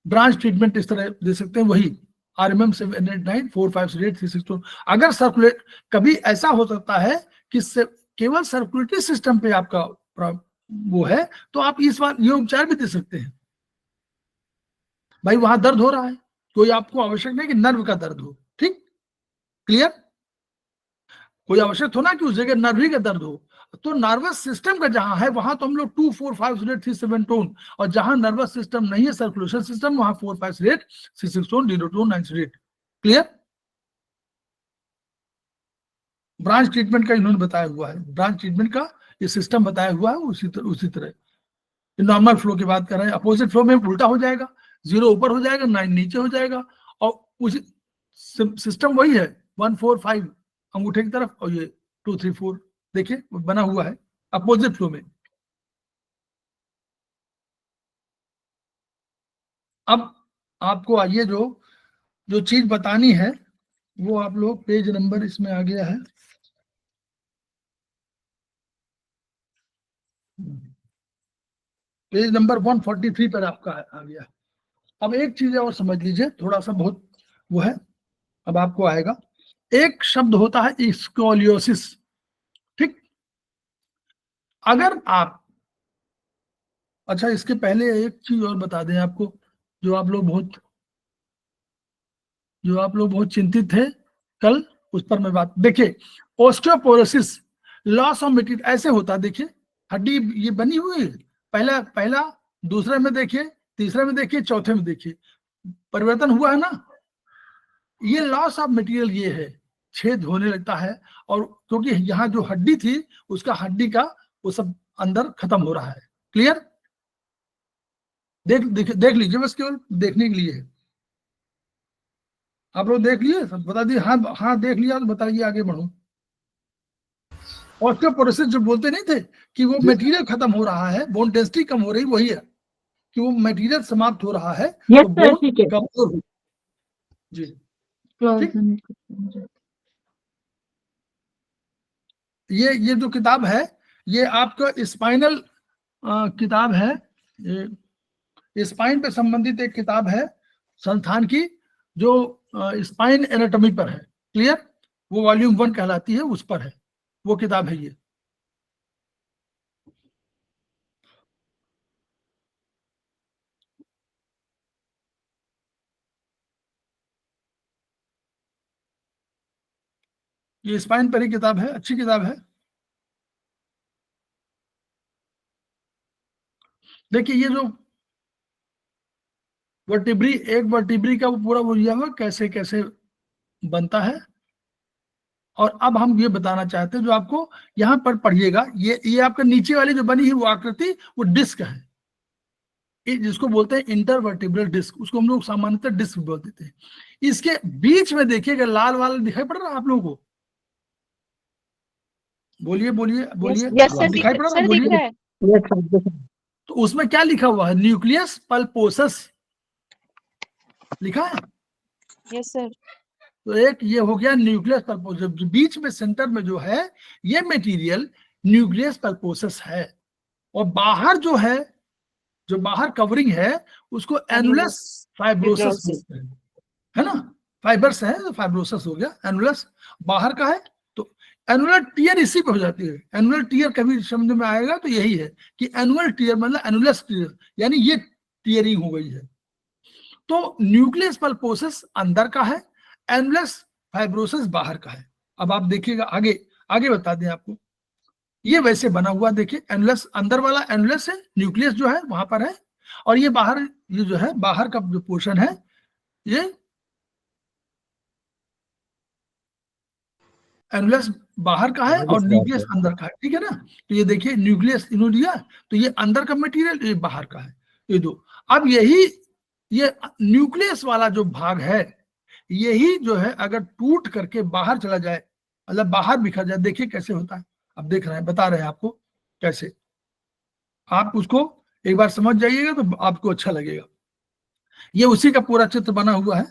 ब्रांच ट्रीटमेंट इस तरह दे सकते हैं, वही RMM 789 458 362। अगर सर्कुलेट कभी ऐसा हो सकता है कि केवल सर्कुलेटरी सिस्टम पे आपका वो है, तो आप इस बार ये उपचार भी दे सकते हैं। भाई वहां दर्द हो रहा है, कोई आपको आवश्यक नहीं कि नर्व का दर्द हो, ठीक, क्लियर। कोई आवश्यक हो ना कि उस जगह नर्व का दर्द हो, तो नर्वस सिस्टम का जहां है वहां तो हम लोग 2 4 5 8 3 7 टोन, और जहां नर्वस सिस्टम नहीं है, सर्कुलेशन सिस्टम, वहां 4 5 8 6 6 tone 0 tone 9 8। Clear? Branch treatment का इन्होंने बताया हुआ है, ब्रांच ट्रीटमेंट का ये सिस्टम बताया हुआ है। उसी तरह नॉर्मल फ्लो की बात कर रहे हैं। अपोजिट फ्लो में उल्टा हो जाएगा, 0 ऊपर हो जाएगा, 9 नीचे हो जाएगा, और उसी सिस्टम वही है, 1 4 5 अंगूठे की तरफ, और ये 2 3 4 देखिए बना हुआ है अपोजिट फ्लो में। अब आपको आइए जो चीज बतानी है वो आप लोग, पेज नंबर इसमें आ गया है, पेज नंबर 143 पर आपका आ गया। अब एक चीज और समझ लीजिए, थोड़ा सा बहुत वो है, अब आपको आएगा। एक शब्द होता है स्कोलियोसिस, ठीक। अगर आप, अच्छा इसके पहले एक चीज और बता दें आपको, जो आप लोग बहुत चिंतित थे कल, उस पर मैं बात, देखिए ऑस्टियोपोरोसिस, लॉस ऑफ मटेरियल ऐसे होता है। देखिए हड्डी ये बनी हुई है, पहला दूसरे में देखिए, तीसरे में देखिए, चौथे में देखिए, परिवर्तन हुआ है ना। ये लॉस ऑफ मटेरियल ये है, छेद होने लगता है, और क्योंकि यहाँ जो हड्डी थी उसका हड्डी का वो सब अंदर खत्म हो रहा है। क्लियर? देख लीजिए, बस केवल देखने के लिए है। आप लोग देख लिए, बता दिए, हाँ देख लिया तो बताइए, आगे बढ़ो। ऑस्टियोपोरोसिस जो बोलते नहीं थे कि वो मटेरियल खत्म हो रहा है, बोन डेंसिटी कम हो रही, वही है कि वो मटेरियल समाप्त हो रहा है, तो बोन कमजोर हो। जी ये जो किताब है, ये आपका स्पाइनल किताब है, ये स्पाइन पे संबंधित एक किताब है संस्थान की, जो स्पाइन एनाटॉमी पर है। क्लियर? वो वॉल्यूम 1 कहलाती है, उस पर है वो किताब है। ये स्पाइन पर ही किताब है, अच्छी किताब है। देखिए ये जो वर्टिब्री, एक वर्टिब्री का वो पूरा वो लिया हुआ कैसे कैसे बनता है। और अब हम ये बताना चाहते हैं, जो आपको यहाँ पर पढ़िएगा, ये आपका नीचे वाली जो बनी है वो आकृति, वो डिस्क है, जिसको बोलते हैं इंटरवर्टिब्रल डिस्क, उसको हम लोग सामान्यतः डिस्क बोल देते हैं। इसके बीच में देखिएगा लाल वाला दिखाई पड़ रहा है आप लोगों को? बोलिए दिखाई पड़ रहा है? बोलिए। तो उसमें क्या लिखा हुआ है? न्यूक्लियस पल्पोसस लिखा है। Yes sir. तो एक ये हो गया न्यूक्लियस पल्पोसस, बीच में सेंटर में जो है ये मटेरियल न्यूक्लियस पल्पोसस है, और बाहर जो है, जो बाहर कवरिंग है उसको एनुलस फाइब्रोसिस बोलते हैं, है ना, फाइबर्स है तो फाइब्रोसिस हो गया, एनुलस बाहर का है। तो एनुलर टीयर इसी पे हो जाती है। एनुलर टीयर कभी समझ में आएगा तो यही है कि एनुअल टीयर मतलब एनुलस टीयर, यानी ये टीयरिंग हो गई है। तो न्यूक्लियस पल्पोसस अंदर का है, एनुलस फाइब्रोसिस बाहर का है। अब आप देखिएगा आगे, आगे बता दें आपको, ये वैसे बना हुआ देखिए, एनुलस अंदर वाला एनुलस है, न्यूक्लियस जो है वहां पर है, और ये बाहर, ये जो है बाहर का जो पोर्शन है ये एनुलस बाहर का है और न्यूक्लियस अंदर का है, ठीक है ना। तो ये देखिए न्यूक्लियस इन्होंने दिया, तो ये अंदर का मटेरियल, ये बाहर का है, ये दो। अब यही ये न्यूक्लियस वाला जो भाग है, यही जो है अगर टूट करके बाहर चला जाए, मतलब बाहर बिखर जाए, देखिए कैसे होता है। अब देख रहे हैं, बता रहे हैं आपको कैसे, आप उसको एक बार समझ जाइएगा तो आपको अच्छा लगेगा। ये उसी का पूरा चित्र बना हुआ है।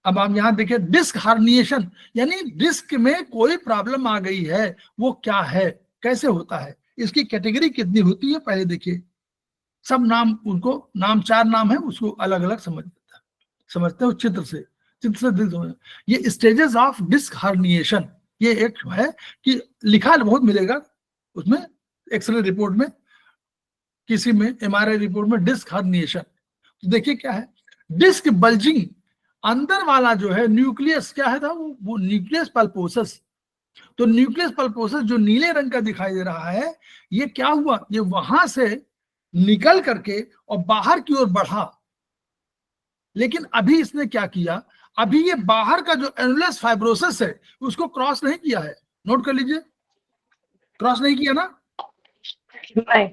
अब आप यहां देखिए, डिस्क हार्निएशन, यानी डिस्क में कोई प्रॉब्लम आ गई है, वो क्या है, कैसे होता है, इसकी कैटेगरी कितनी होती है, पहले देखिए। सब नाम, उनको नाम, 4 नाम है, उसको अलग अलग समझते हो चित्र से दिल समझ। ये स्टेजेस ऑफ डिस्क हार्निएशन, ये एक है कि लिखा बहुत मिलेगा उसमें, एक्सरे रिपोर्ट में, किसी में एमआरआई रिपोर्ट में डिस्क हार्निएशन। तो देखिए क्या है, डिस्क बल्जिंग, अंदर वाला जो है न्यूक्लियस क्या है था, वो न्यूक्लियस पल्पोसस। तो न्यूक्लियस पल्पोसस जो नीले रंग का दिखाई दे रहा है, ये क्या हुआ, ये वहां से निकल करके और बाहर की ओर बढ़ा। लेकिन अभी इसने क्या किया, अभी ये बाहर का जो एनुलस फाइब्रोसिस है उसको क्रॉस नहीं किया है, नोट कर लीजिए, क्रॉस नहीं किया ना, नहीं,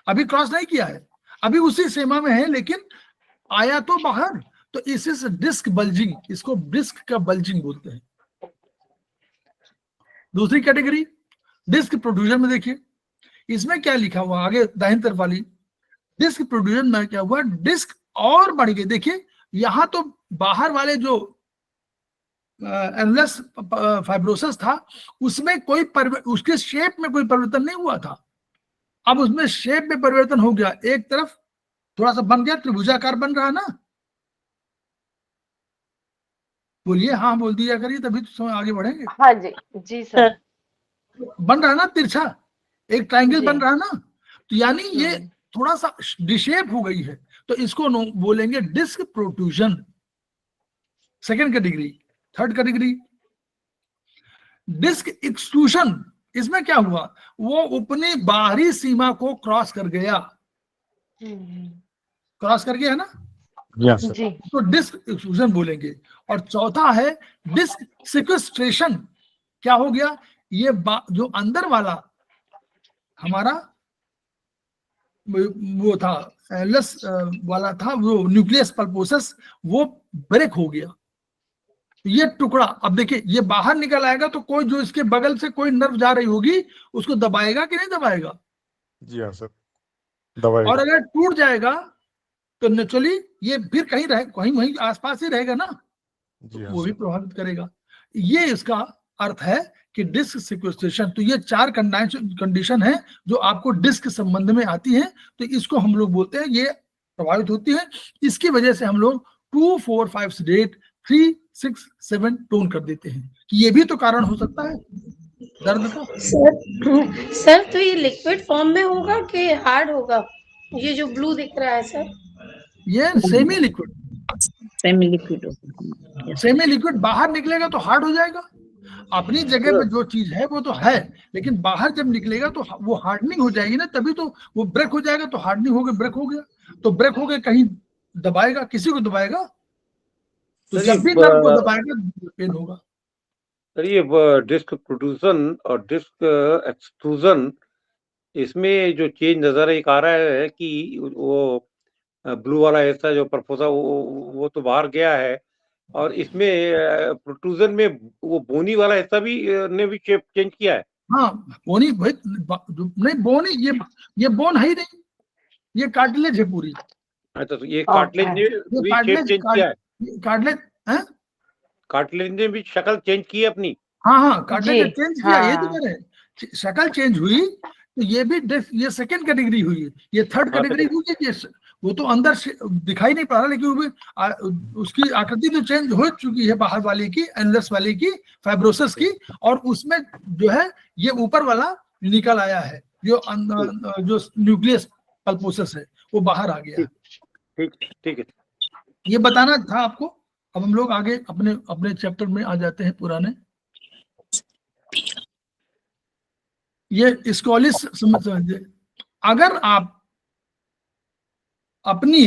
अभी क्रॉस नहीं किया है, अभी उसी सीमा में है, लेकिन आया तो बाहर। तो इसी से डिस्क बल्जिंग, इसको डिस्क का बल्जिंग बोलते हैं। दूसरी कैटेगरी डिस्क प्रोट्रूजन में देखिए, इसमें क्या लिखा हुआ आगे दाहिनी तरफ वाली, डिस्क प्रोट्रूजन में क्या हुआ, डिस्क और बढ़ गई। देखिए यहां तो बाहर वाले जो एनुलस फाइब्रोसिस था उसमें कोई उसके शेप में कोई परिवर्तन नहीं हुआ था, अब उसमें शेप में परिवर्तन हो गया, एक तरफ थोड़ा सा बन गया, त्रिभुजाकार बन रहा ना, बोलिए हाँ बोल दिया करिए, तभी तो आगे बढ़ेंगे। हाँ जी, जी सर। बन रहा ना तिरछा, एक ट्रायंगल बन रहा ना, तो यानी ये थोड़ा सा डिशेप हो गई है, तो इसको बोलेंगे disc protrusion. Second category. Third category disc extrusion, इसमें क्या हुआ, वो अपनी बाहरी सीमा को क्रॉस कर गया, क्रॉस कर गया है ना, जी, तो डिस्क एक्सट्रूजन बोलेंगे। और चौथा है डिस्क सिक्वेस्ट्रेशन, क्या हो गया, ये जो अंदर वाला हमारा वो था एनुलस वाला था, वो न्यूक्लियस पल्पोसस, वो ब्रेक हो गया, ये टुकड़ा। अब देखिए ये बाहर निकल आएगा तो कोई जो इसके बगल से कोई नर्व जा रही होगी उसको दबाएगा कि नहीं दबाएगा, जी हाँ सर, दबाएगा। और अगर टूट जाएगा तो नेचुरली ये फिर कहीं कहीं वहीं आसपास ही रहेगा ना, जी हाँ वो भी सर। प्रभावित करेगा। ये इसका अर्थ है कि डिस्क सिक्वेस्ट्रेशन। तो ये 4 कंडीशन है जो आपको डिस्क संबंध में आती है, तो इसको हम लोग बोलते हैं, ये प्रभावित होती है। इसकी वजह से हम लोग 2, 4, 5 सेडेट, 3, 6, 7 टोन कर देते हैं, कि ये भी तो कारण हो सकता है दर्द का। सर तो ये लिक्विड फॉर्म में होगा कि हार्ड होगा, ये जो ब्लू दिख रहा है सर? ये semi liquid, semi liquid, semi liquid बाहर निकलेगा तो हार्ड हो जाएगा। अपनी जगह पे जो चीज है वो तो है, लेकिन बाहर जब निकलेगा तो वो हार्डनिंग हो जाएगी ना, तभी तो वो ब्रेक हो जाएगा। तो हार्डनिंग हो गया, ब्रेक हो गया, तो ब्रेक हो गया, कहीं दबाएगा, किसी को दबाएगा, तो जब भी नर्व को दबाएगा पेन होगा। सर ये डिस्क प्रोट्रूजन और डिस्क एक्सट्रूजन, इसमें जो चेंज नजर एक आ रहा है कि वो ब्लू वाला हिस्सा जो परफोसा वो तो बाहर गया है, और इसमें प्रोट्रूजन में वो बोनी वाला हिस्सा भी ने भी शेप चेंज किया है। हाँ बोनी नहीं, बोनी ये बोन है ही नहीं, ये कार्टिलेज है पूरी। अच्छा, तो ये कार्टिलेज ने भी शेप चेंज किया है, कार्टिलेज है, कार्टिलेज ने भी शक्ल चेंज की है अपनी। हाँ कार्टिलेज चेंज किया, हाँ। ये तो कह रहे हैं शक्ल चेंज हुई तो ये भी ये सेकंड कैटेगरी हुई, ये थर्ड कैटेगरी हुई। ये वो तो अंदर से दिखाई नहीं पड़ रहा, लेकिन वो भी उसकी आकृति तो चेंज हो चुकी है, बाहर वाले की, एनलस वाले की, फाइब्रोसिस की, और उसमें जो है ये ऊपर वाला निकल आया है, जो न्यूक्लियस पल्पोसस है वो बाहर आ गया। ठीक है, ये बताना था आपको। अब हम लोग आगे अपने अपने चैप्टर में आ जाते हैं पुराने। ये स्कॉलिस समझिए, अगर आप अपनी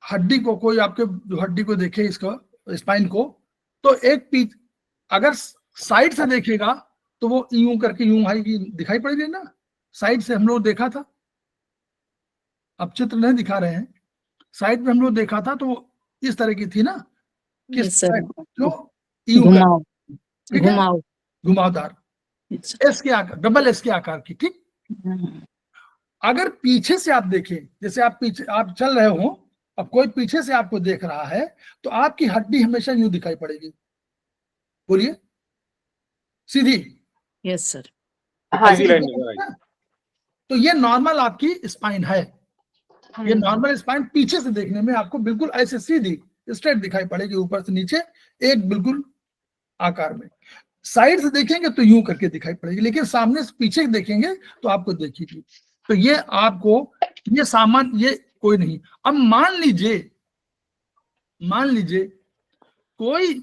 हड्डी को, कोई आपके हड्डी को देखे, इसका स्पाइन को, तो एक अगर साइड से देखेगा तो वो यूं करके यूं आएगी, दिखाई पड़ेगी ना। साइड से हम लोग देखा था, अब चित्र नहीं दिखा रहे हैं, साइड में हम लोग देखा था तो इस तरह की थी ना, किस जो घुमावदार एस के आकार, डबल एस के आकार की। ठीक, अगर पीछे से आप देखें, जैसे आप पीछे आप चल रहे हो, अब कोई पीछे से आपको देख रहा है तो आपकी हड्डी हमेशा यूं दिखाई पड़ेगी। बोलिए, सीधी। Yes sir. हाँ सीधी जी। लाइन। तो ये नॉर्मल आपकी स्पाइन है। ये नॉर्मल स्पाइन पीछे से देखने में आपको बिल्कुल ऐसे सीधी स्ट्रेट दिखाई पड़ेगी, ऊपर से नीचे एक बिल्कुल आकार में। साइड से देखेंगे तो यूं करके दिखाई पड़ेगी, लेकिन सामने से पीछे देखेंगे तो आपको देखेगी। तो ये आपको ये सामान, ये कोई नहीं। अब मान लीजिए कोई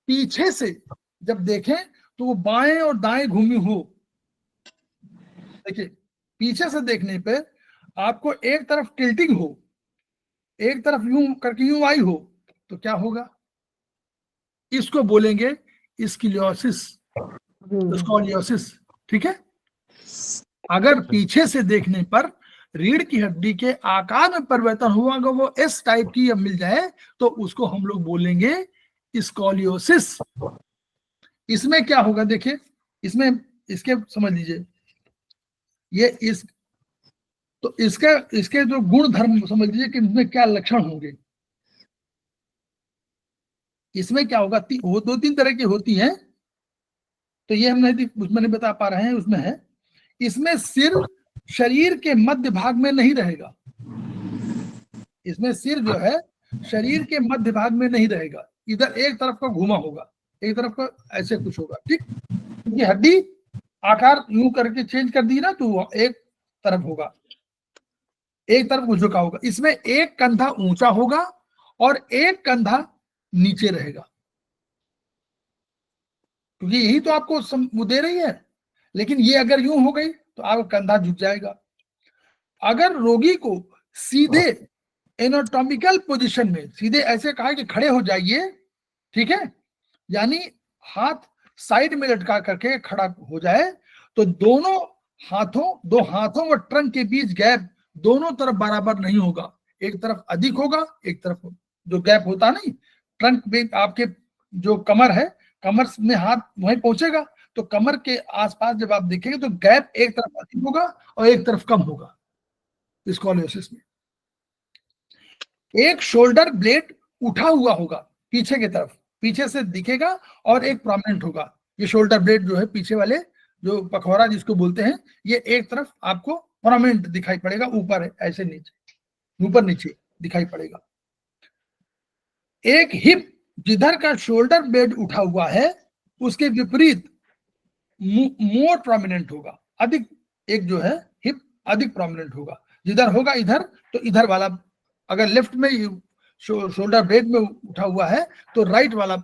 पीछे से जब देखें तो वो बाएं और दाएं घूमी हो। देखिए, पीछे से देखने पे आपको एक तरफ टिल्टिंग हो, एक तरफ यूं करके यूं आई हो, तो क्या होगा? इसको बोलेंगे स्क्लियोसिस, स्कॉलियोसिस। ठीक है, अगर पीछे से देखने पर रीढ़ की हड्डी के आकार में परिवर्तन हुआ, अगर वो एस टाइप की अब मिल जाए तो उसको हम लोग बोलेंगे स्कॉलियोसिस। इसमें क्या होगा देखिए, इसमें इसके समझ लीजिए, ये इस तो इसके जो गुण धर्म समझ लीजिए कि इसमें क्या लक्षण होंगे। इसमें क्या होगा, वो 2-3 तरह की होती हैं, तो ये हम नहीं उसमें नहीं बता पा रहे हैं। उसमें है, इसमें सिर शरीर के मध्य भाग में नहीं रहेगा। इसमें सिर जो है शरीर के मध्य भाग में नहीं रहेगा, इधर एक तरफ का घुमा होगा, एक तरफ का ऐसे कुछ होगा। ठीक, क्योंकि हड्डी आकार यूं करके चेंज कर दी ना, तो एक तरफ होगा, एक तरफ को झुका होगा। इसमें एक कंधा ऊंचा होगा और एक कंधा नीचे रहेगा, क्योंकि यही तो आपको वो दे रही है। लेकिन ये अगर यूं हो गई तो आपका कंधा झुक जाएगा। अगर रोगी को सीधे एनाटॉमिकल पोजीशन में, सीधे ऐसे कहा कि खड़े हो जाइए, ठीक है, यानी हाथ साइड में लटका करके खड़ा हो जाए, तो दो हाथों व ट्रंक के बीच गैप दोनों तरफ बराबर नहीं होगा। एक तरफ अधिक होगा, एक तरफ जो गैप होता नहीं, ट्रंक में आपके जो कमर है, कमर में हाथ वहीं पहुंचेगा, तो कमर के आसपास जब आप देखेंगे तो गैप एक तरफ अधिक होगा और एक तरफ कम होगा स्कॉलियोसिस में। एक शोल्डर ब्लेड उठा हुआ होगा पीछे की तरफ, पीछे से दिखेगा, और एक प्रोमिनेंट होगा। ये शोल्डर ब्लेड जो है पीछे वाले, जो पखवाड़ा जिसको बोलते हैं, ये एक तरफ आपको प्रोमिनेंट दिखाई पड़ेगा, ऊपर है ऐसे नीचे, ऊपर नीचे दिखाई पड़ेगा। एक हिप जिधर का शोल्डर ब्लेड उठा हुआ है उसके विपरीत मोर प्रोमिनेंट होगा, अधिक, एक जो है हिप अधिक प्रोमिनेंट होगा। जिधर होगा इधर, तो इधर वाला, अगर लेफ्ट में शोल्डर ब्लेड में उठा हुआ है तो राइट वाला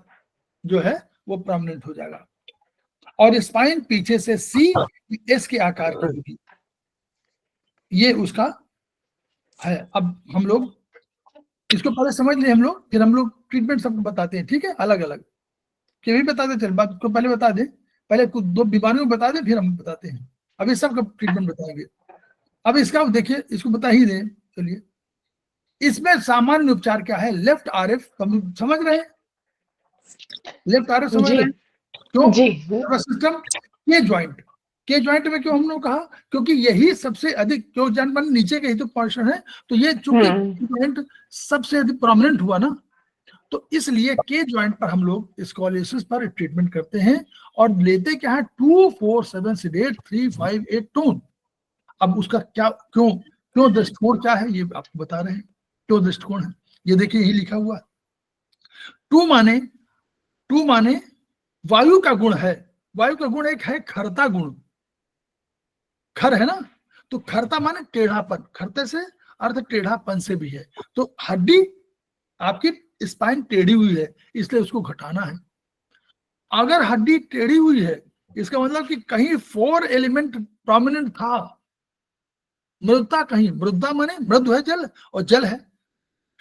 जो है वो प्रोमिनेंट हो जाएगा। और स्पाइन पीछे से सी एस के आकार की होगी, ये उसका है। अब हम लोग इसको पहले समझ लें हम लोग, फिर हम लोग ट्रीटमेंट सबको बताते हैं। ठीक है, अलग अलग कि भी बताते चल, बात को पहले बता दें, पहले कुछ 2 बीमारियों को बता दें, फिर हम बताते हैं। अभी सबका ट्रीटमेंट बताएंगे। अब इसका देखिए, इसको बता ही दें। चलिए, इसमें सामान्य उपचार क्या है? लेफ्ट आरएफ समझ रहे हैं? लेफ्ट आरएफ समझ रहे हैं? क्यों? सिस्टम के ज्वाइंट में क्यों हम लोग कहा? क्योंकि यही सबसे अधिक, जो जन नीचे के ही तो पोर्शन है, तो ये चूंकि ज्वाइंट सबसे अधिक प्रोमिनेंट हुआ ना, तो इसलिए के ज्वाइंट पर हम लोग स्कॉलियोसिस पर ट्रीटमेंट करते हैं और लेते क्या है 2, 4, 7 सीडेट 3, 5, 8 टोन। अब उसका क्या क्यों दृष्टिकोण क्या है ये आपको बता रहे हैं, क्यों दृष्टिकोण है ये देखिए, यही लिखा हुआ है। 2 माने वायु का गुण है। वायु का गुण एक है खरता गुण, खर है ना, तो खरता माने टेढ़ापन, खरते से अर्थ टेढ़ापन से भी है। तो हड्डी आपकी स्पाइन टेढ़ी हुई है, इसलिए उसको घटाना है। अगर हड्डी टेढ़ी हुई है इसका मतलब कि कहीं 4 एलिमेंट प्रोमिनेंट था, मृदता कहीं, मृदा माने मृदु है जल और जल है,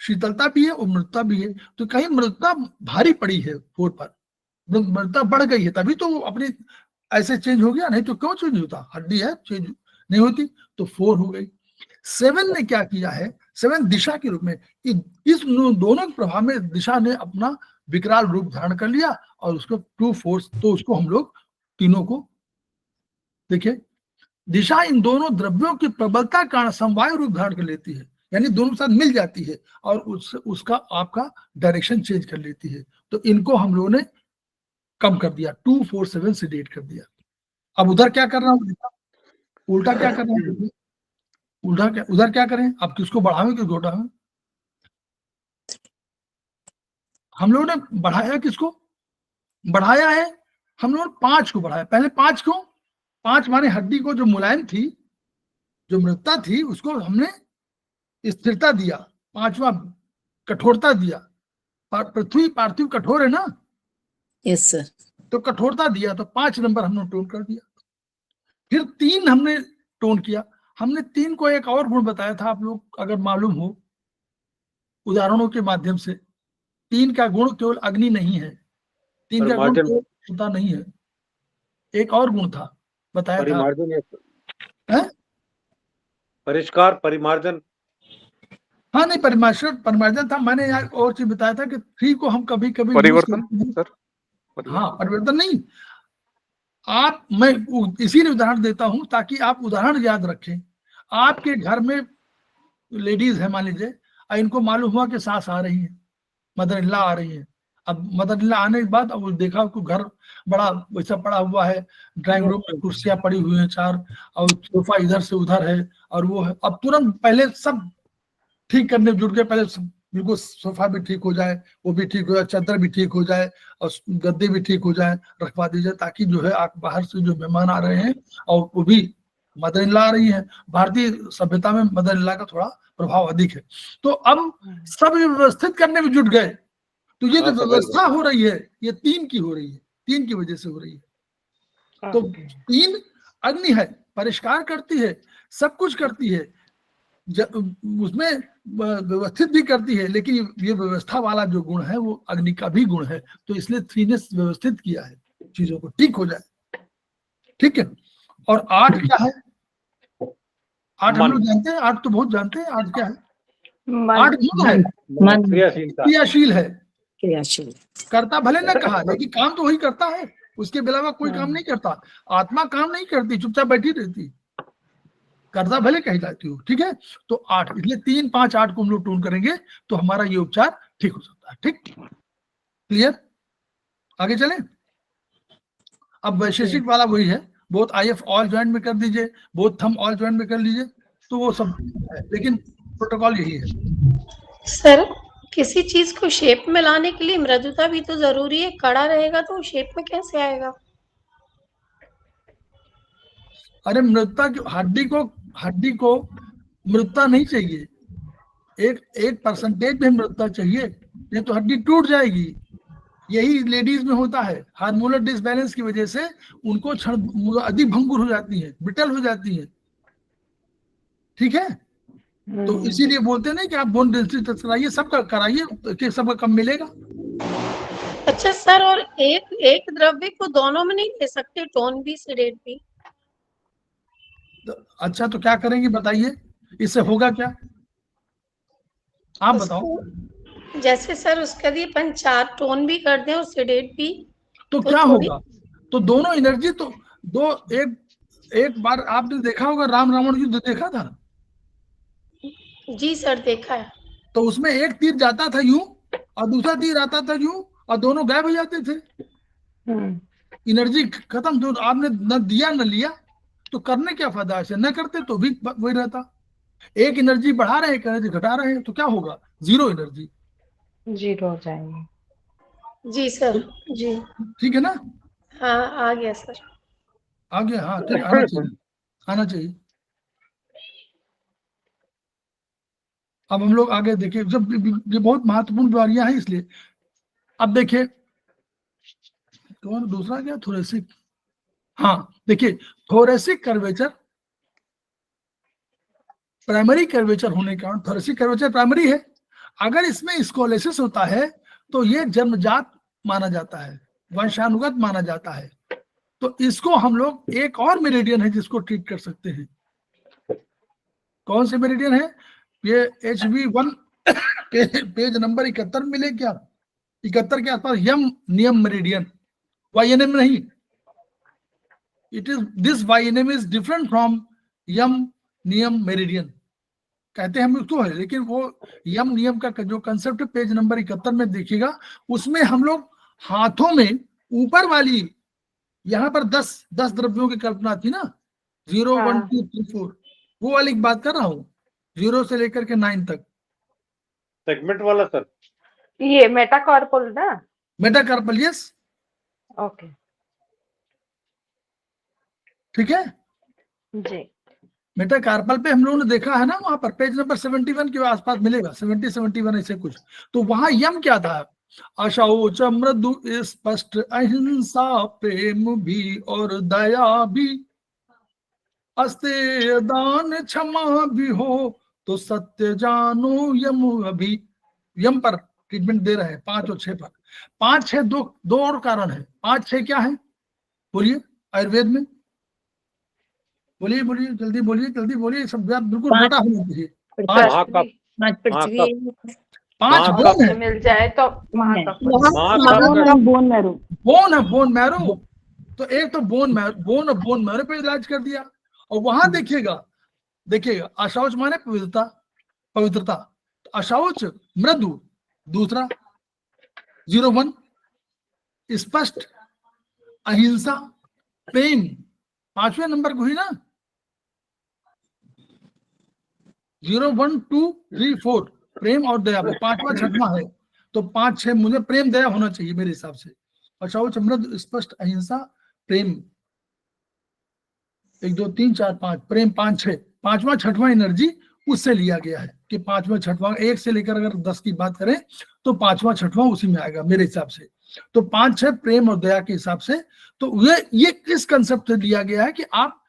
शीतलता भी है और मृदता भी है, तो कहीं मृदता भारी पड़ी है 4 पर, मृदता बढ़ गई है, तभी तो अपनी ऐसे चेंज हो गया, नहीं तो क्यों चेंज होता, हड्डी है चेंज नहीं होती, तो 4 हो गई। 7 ने क्या किया है, 7 दिशा के रूप में, कि इस दोनों के प्रभाव में दिशा ने अपना विकराल रूप धारण कर लिया और उसको 2, 4, तो उसको हम लोग तीनों को देखिए, दिशा इन दोनों द्रव्यों की प्रबलता के कारण समवाय रूप धारण कर लेती है, यानी दोनों साथ मिल जाती है और उसका आपका डायरेक्शन चेंज कर लेती है। तो इनको हम लोगों ने कम कर दिया, 2, 4, 7 सीडेट कर दिया। अब उधर क्या कर रहा हूँ, उल्टा क्या कर रहा हूँ, उधर क्या करें, अब किसको बढ़ावें किसको घटावें। हम लोगों ने बढ़ाया, किसको बढ़ाया है, हम लोगों ने 5 को बढ़ाया। पहले 5 को, 5 माने हड्डी को जो मुलायम थी, जो मृदता थी, उसको हमने स्थिरता दिया, 5वां कठोरता दिया। पृथ्वी पार्थिव कठोर है ना, यस सर। तो कठोरता दिया, तो 5 नंबर हमने टोन कर दिया। फिर 3 हमने टोन किया। हमने 3 को एक और गुण बताया था, आप लोग अगर मालूम हो उदाहरणों के माध्यम से, 3 का गुण केवल अग्नि नहीं है, 3 का गुण केवल क्षमता नहीं है, एक और गुण था बताया था, परिष्कार, परिमार्जन। हाँ नहीं, परिमार्जन था, मैंने यार और चीज बताया था कि 3 को हम कभी कभी परिवर्तन सर, हाँ परिवर्तन नहीं, आप, मैं इसीलिए उदाहरण देता हूं ताकि आप उदाहरण याद रखें। आपके घर में लेडीज है मान लीजिए, इनको मालूम हुआ कि सास आ रही है, मदर इन लॉ आ रही है। अब मदर इन लॉ आने के बाद अब देखा कि घर बड़ा वैसा पड़ा हुआ है, ड्राइंग रूम में कुर्सियां पड़ी हुई हैं 4 और सोफा इधर से उधर है और वो है। अब तुरंत पहले सब ठीक करने जुट गए, पहले बिल्कुल सोफा भी ठीक हो जाए, वो भी ठीक हो जाए, चादर भी ठीक हो जाए और गद्दे भी ठीक हो जाए, रखवा दीजिए, ताकि जो है आप बाहर से जो मेहमान आ रहे हैं और वो भी मदर इन लॉ आ रही है। भारतीय सभ्यता में मदर इन लॉ का थोड़ा प्रभाव अधिक है। तो अब सब व्यवस्थित करने में जुट गए, तो ये जो व्यवस्था हो रही है ये 3 की हो रही है, 3 की वजह से हो रही है। तो 3 अग्नि है, परिष्कार करती है, सब कुछ करती है, उसमें व्यवस्थित भी करती है, लेकिन ये व्यवस्था वाला जो गुण है वो अग्नि का भी गुण है। तो इसलिए 3 ने व्यवस्थित किया है चीजों को, ठीक हो जाए, ठीक है। और 8 क्या है, 8 हम लोग जानते हैं, 8 तो बहुत जानते हैं, 8 क्या है, 8 मन है, क्रियाशील है, क्रियाशील, करता भले ना कहा, लेकिन काम तो वही करता है, उसके अलावा कोई काम नहीं करता। आत्मा काम नहीं करती, चुपचाप बैठी रहती, करता भले कही जाती हो, ठीक है। तो 8, इसलिए 3, 5, 8 को हम लोग टोन करेंगे तो हमारा ये उपचार ठीक हो सकता है, ठीक, क्लियर। आगे चलें। अब वैशेषिक वाला वही है, बोथ IF ऑल जॉइंट में कर दीजिए, बोथ थंब ऑल जॉइंट में कर लीजिए, तो वो सब है, लेकिन प्रोटोकॉल यही है। सर किसी चीज को शेप में लाने के लिए मृदुता भी तो जरूरी है, कड़ा रहेगा तो शेप में कैसे आएगा। अरे मृदता, हड्डी को मृदता नहीं चाहिए, एक परसेंटेज में मृदता चाहिए, नहीं तो हड्डी टूट जाएगी। यही लेडीज में होता है, हार्मोनल डिसबैलेंस की वजह से उनको क्षण अधिक भंगुर हो जाती है, ब्रिटल हो जाती है, ठीक है। तो इसीलिए बोलते नहीं कि आप बोन डेंसिटी टेस्ट कराइए, सबका कराइए कि सबका कम मिलेगा। अच्छा सर, और एक द्रव्य को दोनों में नहीं ले सकते, टोन भी सीडेट भी। अच्छा तो क्या करेंगे बताइए, इससे होगा क्या, आप बताओ। जैसे सर उसका लिए 4 टोन भी कर दें और सीडेट भी, तो क्या होगा, तो दोनों एनर्जी तो एक बार आपने देखा होगा राम रावण युद्ध देखा था। जी सर देखा है। तो उसमें एक तीर जाता था यूं और दूसरा तीर आता था यूं और दोनों गायब हो जाते थे, एनर्जी खत्म। तो आपने न दिया न लिया, तो करने क्या फायदा, ऐसे न करते तो भी वही रहता। एक एनर्जी बढ़ा रहे हैं, एक एनर्जी घटा रहे हैं, तो क्या होगा, जीरो एनर्जी। जीरो हो जाएंगे। जी सर। जी ठीक है ना, हाँ, आ गया सर। आ गया, हाँ ठीक, आना चाहिए, आना चाहिए। अब हम लोग आगे देखिए, जब ये बहुत महत्वपूर्ण बीमारियां हैं, इसलिए अब देखिए कौन दूसरा क्या, थोरेसिक। हाँ देखिए, थोरेसिक कर्वेचर प्राइमरी कर्वेचर होने के कारण, थोरेसिक कर्वेचर प्राइमरी है। अगर इसमें स्कोलेसिस होता है तो ये जन्मजात माना जाता है, वंशानुगत माना जाता है। तो इसको हम लोग, एक और मेरिडियन है जिसको ट्रीट कर सकते हैं। कौन से मेरिडियन है ये, HV1 पेज नंबर 71 मिले क्या, 71 के आसपास, यम नियम मेरिडियन, YNM नहीं। It is, this YNM is different from यम नियम मेरिडियन, कहते हैं हम उसको है, लेकिन वो यम नियम का जो कंसेप्ट पेज नंबर 71 में देखिएगा, उसमें हम लोग हाथों में ऊपर वाली, यहाँ पर 10 द्रव्यों की कल्पना थी ना, 0 1 2 3 4, वो वाली बात कर रहा हूँ, 0 से लेकर के 9 तक। सेगमेंट वाला सर, ये मेटाकार्पल ना? मेटाकार्पल, यस, ओके, ठीक है। जी मेटाकार्पल पे हम लोगों ने देखा है ना, वहां पर पेज नंबर 71 के आसपास मिलेगा, 70 71 ऐसे कुछ। तो वहां यम क्या था, अशौच मृदु स्पष्ट अहिंसा प्रेम भी और दया भी, अस्तेय दान क्षमा भी हो तो सत्य जानो यम अभी। यम पर ट्रीटमेंट दे रहे हैं 5 और 6 पर। 5 6 दो और कारण है। 5 6 क्या है, बोलिए आयुर्वेद में, बोलिए बोलिए, जल्दी बोलिए, जल्दी बोलिए, सब आप बिल्कुल पाँच- मोटा होना चाहिए। पृथ्वी, पाँच पृथ्वी, 5 बोन है, मिल जाए तो महाकाल। बोन मैरो, बोन है, बोन मैरो। तो एक तो बोन मैरो, बोन और बोन मैरो पे इलाज कर दिया। और वहां देखिएगा, देखिएगा अशौच माने पवित्रता, पवित्रता, तो अशौच मृदु, दूसरा 01 स्पष्ट अहिंसा प्रेम, 5वें नंबर को ही ना, 0 1 2 3 4 प्रेम और दया, 5वां 6वां है। तो 5 6 मुझे प्रेम दया होना चाहिए मेरे हिसाब से। अशौच मृदु स्पष्ट अहिंसा प्रेम, 1 2 3 4 5, प्रेम 5 6, 5वां 6वां एनर्जी उससे लिया गया है कि 5वां 6वां, 1 से लेकर अगर 10 की बात करें तो 5वां 6वां उसी में आएगा मेरे हिसाब से। तो 5 6 प्रेम और दया के हिसाब से। तो ये इस कंसेप्ट से लिया गया है कि आप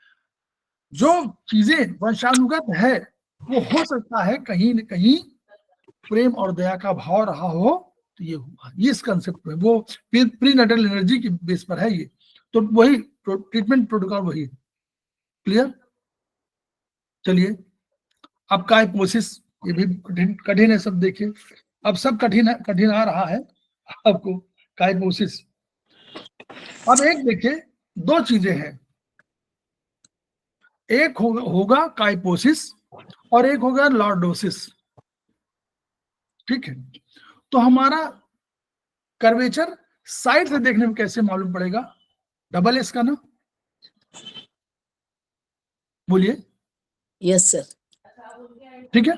जो चीजें वंशानुगत है, वो हो सकता है कहीं न कहीं प्रेम और दया का भाव रहा हो, तो ये हुआ, ये इस कंसेप्ट में, वो प्रीनेटल एनर्जी की बेस पर है ये। तो वही ट्रीटमेंट प्रोटोकॉल वही, क्लियर। चलिए अब काइपोसिस, ये भी कठिन है सब, देखिए अब सब कठिन आ रहा है आपको, काइपोसिस। अब एक देखिए, 2 चीजें हैं, एक होगा काइपोसिस और एक होगा लॉर्डोसिस, ठीक है। तो हमारा कर्वेचर साइड से देखने में कैसे मालूम पड़ेगा, डबल एस का ना, बोलिए, यस सर, ठीक है।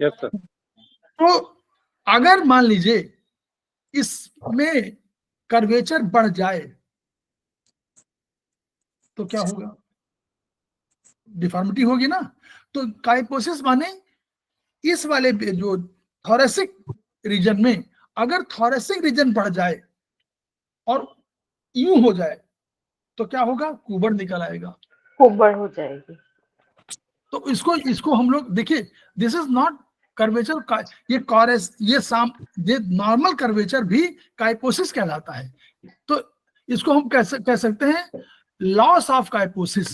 यस सर, तो अगर मान लीजिए इसमें कर्वेचर बढ़ जाए तो क्या होगा, डिफॉर्मिटी होगी ना। तो काइपोसिस माने इस वाले जो थोरेसिक रीजन में, अगर थोरेसिक रीजन बढ़ जाए और यूं हो जाए तो क्या होगा, कुबड़ निकल आएगा, कुबड़ हो जाएगी। तो इसको हम लोग देखिए, दिस इज नॉट कर्वेचर, ये नॉर्मल कर्वेचर भी काइपोसिस कहलाता है। तो इसको हम कह सकते हैं लॉस ऑफ काइपोसिस।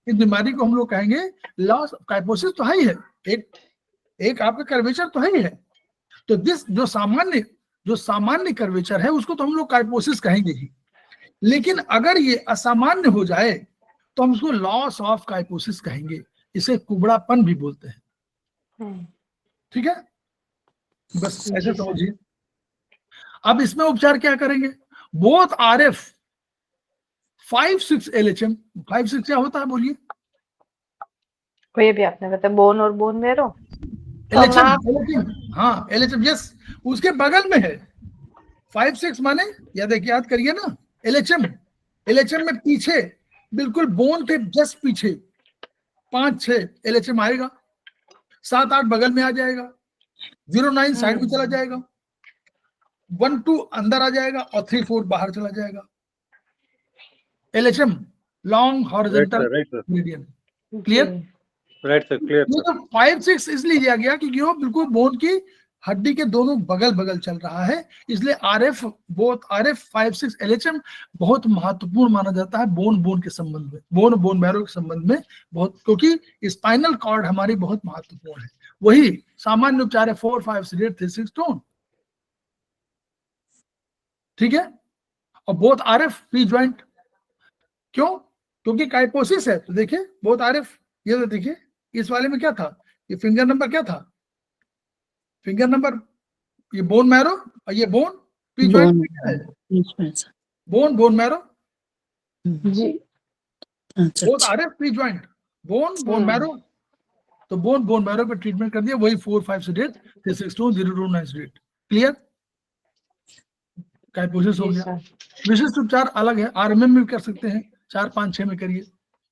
इस बीमारी को हम लोग कहेंगे लॉस ऑफ काइपोसिस। तो है ही है, एक आपका कर्वेचर तो है ही है। तो जो सामान्य कर्वेचर है उसको तो हम लोग काइपोसिस कहेंगे ही, लेकिन अगर ये असामान्य हो जाए तो हम उसको लॉस ऑफ काइपोसिस कहेंगे। इसे कुबड़ापन भी बोलते हैं, ठीक है। बस ऐसे समझिए। अब इसमें उपचार क्या करेंगे? बोथ RF 5,6 LHM, 5,6 क्या होता है बोलिए? ये भी आपने बताया, बोन और बोन मेरो। LHM, हाँ LHM, यस, उसके बगल में है 5,6 माने याद करिए ना, LHM में पीछे बिल्कुल बोन के जस्ट पीछे 5-6 LHM आएगा, 7-8 बगल में आ जाएगा, 0-9 साइड में चला जाएगा, 1-2 अंदर आ जाएगा और 3-4 बाहर चला जाएगा। LHM long horizontal median, clear? Right sir, clear. ये तो 5-6 इसलिए दिया गया क्योंकि वो बिल्कुल बोन की हड्डी के दोनों बगल चल रहा है, इसलिए RF बोथ RF 5-6 LHM बहुत महत्वपूर्ण माना जाता है बोन के संबंध में, बोन मैरो के संबंध में बहुत, क्योंकि स्पाइनल कॉर्ड हमारी बहुत महत्वपूर्ण है। वही सामान्य उपचार है 4-5 3 6 टोन, ठीक है। और बोथ RF पी ज्वाइंट, क्यों? क्योंकि काइपोसिस है। तो देखिए बोथ RF, ये तो देखिए इस वाले में क्या था, ये फिंगर नंबर क्या था, फिंगर नंबर, ये बोन मैरो और ये बोन पी ज्वाइंट है, बोन मैरो जी। Both RF P joint, bone marrow. तो बोन मैरो पे ट्रीटमेंट कर दिया, वही 4-5 सेडेट 362 029 सेडेट, क्लियर? काइपोसिस हो गया। विशिष्ट उपचार अलग है, RMM में कर सकते हैं, 4-5-6 में करिए,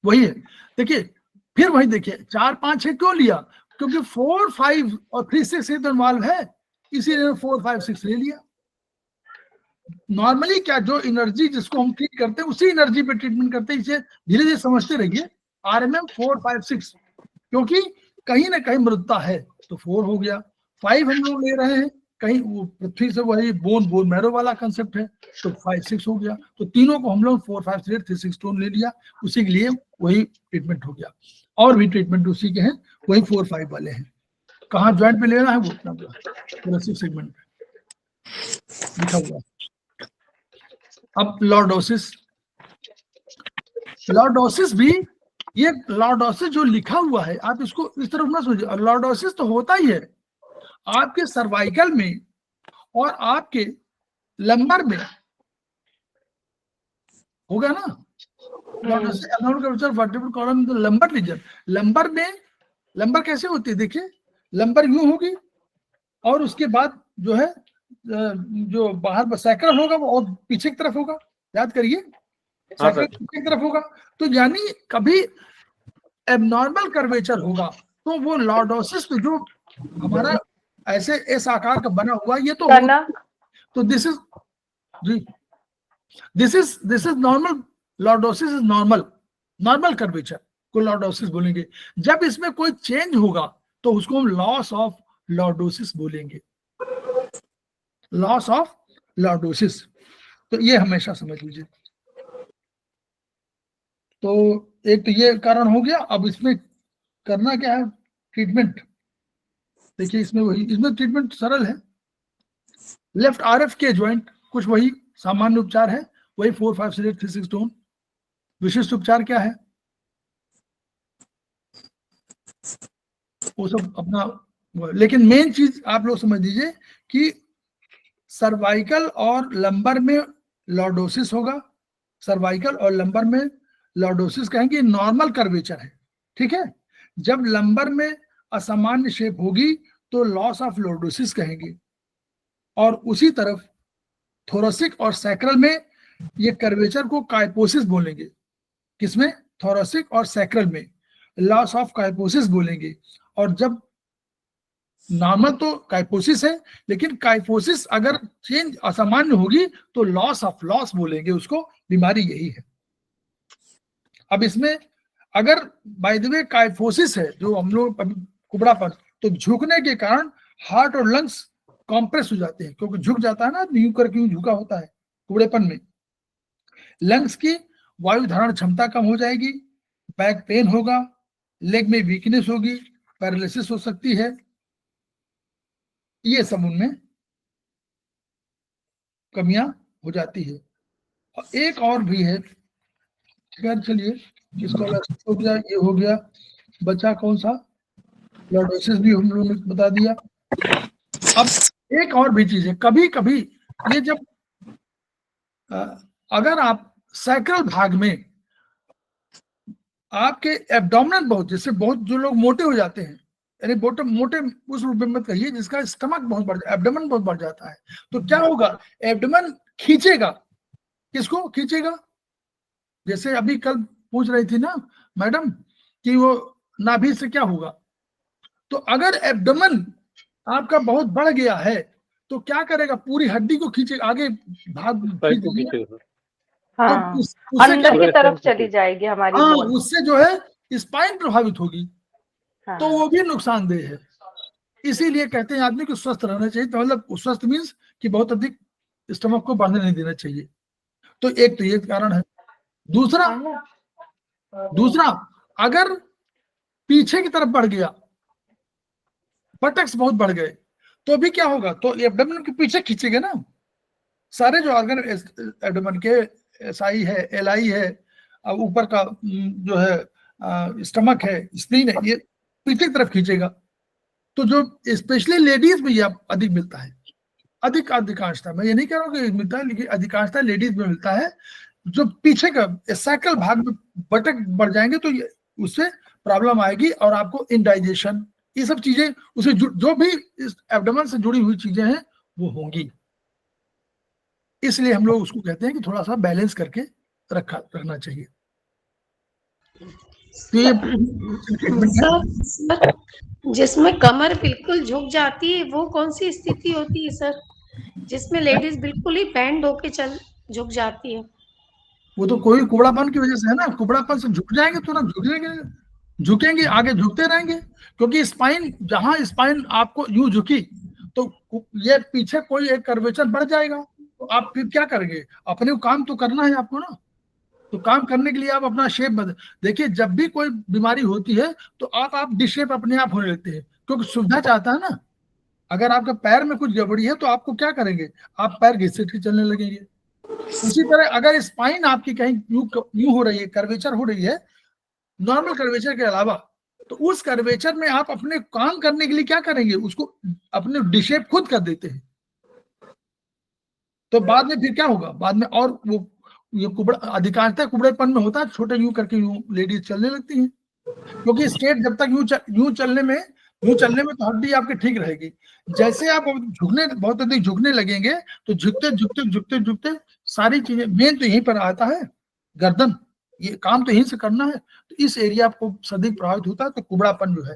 वही है। देखिए फिर वही देखिए 4-5-6 क्यों लिया, क्योंकि 4-5 और 3-6 से तो इन्वॉल्व है, इसीलिए 4-5-6 ले लिया। नॉर्मली क्या जो एनर्जी जिसको हम ट्रीट करते हैं उसी एनर्जी पे ट्रीटमेंट करते हैं, इसे धीरे धीरे समझते रहिए। RMM 4-5-6 क्योंकि कहीं ना कहीं मृदता है, तो 4 हो गया, 5 हम लोग ले रहे हैं कहीं वो पृथ्वी से, वही बोन मैरो वाला कंसेप्ट है, तो 5-6 हो गया। तो तीनों को हम लोग 4-5 3 6 टोन ले लिया, उसी के लिए वही ट्रीटमेंट हो गया। और भी ट्रीटमेंट उसी के हैं, वही 4-5 वाले हैं। कहाँ ज्वाइंट पे लेना है वो अपना थोरेसिक सेगमेंट पे लिखा हुआ। अब लॉर्डोसिस भी, ये लॉर्डोसिस जो लिखा हुआ है आप इसको इस तरफ ना सोचिए। लॉर्डोसिस तो होता ही है आपके सर्वाइकल में और आपके लंबर में, होगा ना। Lordosis abnormal vertebral column lumbar region, lumbar में, लंबर कैसे होती है देखिए, लंबर यूं होगी और उसके बाद जो है जो बाहर सैक्रल होगा वो और पीछे की तरफ होगा, याद करिए सैक्रल पीछे की तरफ होगा। तो यानी कभी एब्नॉर्मल कर्वेचर होगा तो वो लॉर्डोसिस पे जो हमारा ऐसे इस आकार का बना हुआ ये तो this is normal. Lordosis is normal curvature को लॉर्डोसिस बोलेंगे। जब इसमें कोई चेंज होगा तो उसको हम लॉस ऑफ लॉर्डोसिस बोलेंगे, लॉस ऑफ लॉर्डोसिस। तो ये हमेशा समझ लीजिए। तो एक तो ये कारण हो गया। अब इसमें करना क्या है, ट्रीटमेंट देखिए, इसमें ट्रीटमेंट सरल है। लेफ्ट RF के ज्वाइंट कुछ वही सामान्य उपचार है, वही 4-5 3 6 टोन। विशिष्ट उपचार क्या है वो सब अपना, लेकिन मेन चीज आप लोग समझ लीजिए कि सर्वाइकल और लंबर में लॉर्डोसिस होगा। सर्वाइकल और लंबर में लॉर्डोसिस कहेंगे नॉर्मल कर्वेचर है, ठीक है। जब लंबर में असामान्य शेप होगी तो लॉस ऑफ लॉर्डोसिस कहेंगे। और उसी तरफ थोरेसिक और सैक्रल में ये कर्वेचर को काइपोसिस बोलेंगे। किसमें? थोरेसिक और सैक्रल में लॉस ऑफ काइपोसिस बोलेंगे। और जब नॉर्मल तो काइपोसिस है, लेकिन काइपोसिस अगर चेंज असामान्य होगी तो लॉस ऑफ लॉस बोलेंगे उसको, बीमारी यही है। अब इसमें अगर बाय द वे काइफोसिस है जो हम लोग कुबड़ापन, तो झुकने के कारण हार्ट और लंग्स कॉम्प्रेस हो जाते हैं, क्योंकि झुक जाता है ना, यूं करके झुका होता है कुबड़ेपन में। लंग्स की वायु धारण क्षमता कम हो जाएगी, बैक पेन होगा, लेग में वीकनेस होगी, पैरालिसिस हो सकती है, ये सब उनमें कमियां हो जाती है। और एक और भी है, चलिए इसको हो गया, ये हो गया, बचा कौन सा, लॉर्डोसिस भी हम लोगों ने बता दिया। अब एक और भी चीज है, कभी कभी ये जब अगर आप सैक्रल भाग में आपके एब्डोमिनल बहुत, जैसे बहुत जो लोग मोटे हो जाते हैं, यानी मोटे उस रूप में मत कहिए जिसका स्टमक बहुत बढ़ जाए, एब्डोमेन बहुत बढ़ जाता है, तो क्या होगा, एब्डोमेन खींचेगा, किसको खींचेगा, जैसे अभी कल पूछ रही थी ना मैडम कि वो नाभि से क्या होगा, तो अगर एब्डोमेन आपका बहुत बढ़ गया है तो क्या करेगा, पूरी हड्डी को खींचेगा, आगे भाग खींचेगा, हाँ, तो उससे अंदर क्या, की तरफ चली जाएगी हमारी हाँ, बोन। उससे जो है स्पाइन प्रभावित होगी, हाँ, तो वो भी नुकसानदेह है। इसीलिए कहते हैं आदमी को स्वस्थ रहना चाहिए, तो मतलब स्वस्थ मीन्स कि बहुत अधिक स्टमक को बढ़ने नहीं देना चाहिए। तो एक तो ये कारण है। दूसरा अगर पीछे की तरफ बढ़ गया, बटक्स बहुत बढ़ गए, तो भी क्या होगा, तो एब्डोमेन के पीछे खींचेगा ना, सारे जो ऑर्गन एब्डोमेन के, एसआई है, एलआई है, अब ऊपर का जो है स्टमक है, स्प्लीन है, ये पीछे की तरफ खींचेगा। तो जो स्पेशली लेडीज में ये अधिक मिलता है, अधिकांशता, मैं ये नहीं कह रहा हूँ कि मिलता है, लेकिन अधिकांशता लेडीज में मिलता है। जो पीछे का सैकल भाग में बटक बढ़ जाएंगे तो उससे प्रॉब्लम आएगी और आपको इंडाइजेशन, ये सब चीजें उसे जो भी इस एब्डोमेन से जुड़ी हुई चीजें हैं वो होंगी। इसलिए हम लोग उसको कहते हैं कि थोड़ा सा बैलेंस करके रखना चाहिए। सर जिसमें कमर बिल्कुल झुक जाती है वो कौन सी स्थिति होती है सर, जिसमें लेडीज बिल्कुल ही बैंड होके झुक जाती है? वो तो कोई कुबड़ापन की वजह से है ना, कुबड़ापन से झुक जाएंगे तो ना झुकेंगे, आगे झुकते रहेंगे, क्योंकि स्पाइन, जहां स्पाइन आपको यूं झुकी तो ये पीछे कोई एक कर्वेचर बढ़ जाएगा, तो आप फिर क्या करेंगे, अपने काम तो करना है आपको ना, तो काम करने के लिए आप अपना शेप बदल, देखिए जब भी कोई बीमारी होती है तो आप डिशेप अपने आप होने लगते हैं, क्योंकि सुविधा चाहता है ना। अगर आपके पैर में कुछ गड़बड़ी है तो आपको क्या करेंगे, आप पैर घिसट के चलने लगेंगे। उसी तरह अगर स्पाइन आपकी कहीं यूं हो रही है, कर्वेचर हो रही है, नॉर्मल कर्वेचर के अलावा, तो उस कर्वेचर में आप अपने काम करने के लिए क्या करेंगे, उसको अपने डिशेप खुद कर देते हैं, तो बाद में फिर क्या होगा, बाद में और वो ये अधिकांशतः कुबड़ेपन में होता है, छोटे यूं करके यूं लेडीज चलने लगती हैं, क्योंकि स्टेट जब तक यूं चलने में तो हड्डी आपकी ठीक रहेगी। जैसे आप बहुत अधिक झुकने लगेंगे तो झुकते सारी चीजें, मेन तो यहीं पर आता है, गर्दन, ये काम तो यहीं से करना है, तो इस एरिया आपको अधिक प्रभावित होता है, तो कुबड़ापन जो है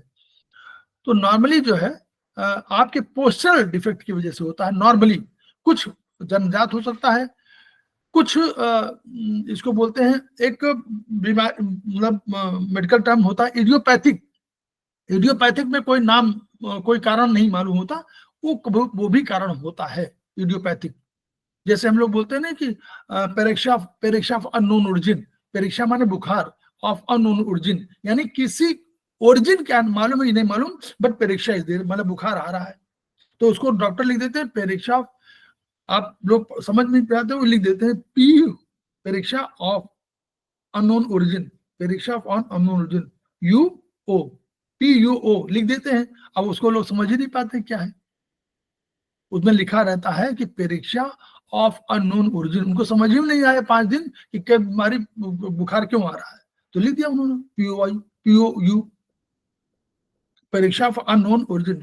तो नॉर्मली जो है आपके पोस्चरल डिफेक्ट की वजह से होता है। नॉर्मली कुछ जन्मजात हो सकता है, कुछ इसको बोलते हैं, एक बीमार, मतलब मेडिकल टर्म होता है इडियोपैथिक में कोई नाम, कोई कारण नहीं मालूम होता, वो भी कारण होता है इडियोपैथिक। जैसे हम लोग बोलते हैं ना कि पेरेक्शा ऑफ अननोन ओरिजिन, पेरेक्शा माने बुखार, ऑफ अननोन ओरिजिन, यानी किसी ओरिजिन क्या मालूम है नहीं मालूम, बट पेरेक्शा इज देयर, मतलब बुखार आ रहा है, तो उसको डॉक्टर लिख देते हैं पेरेक्शा, आप लोग समझ नहीं पाते वो लिख देते हैं pyrexia of unknown origin, pyrexia of unknown origin, PUO लिख देते हैं। अब उसको लोग समझ ही नहीं पाते क्या है, उसमें लिखा रहता है कि पेरेक्शा ऑफ अननोन ओरिजिन, उनको समझ ही नहीं आया 5 दिन कि क्या बीमारी, बुखार क्यों आ रहा है, तो लिख दिया उन्होंने POU, pyrexia of unknown origin,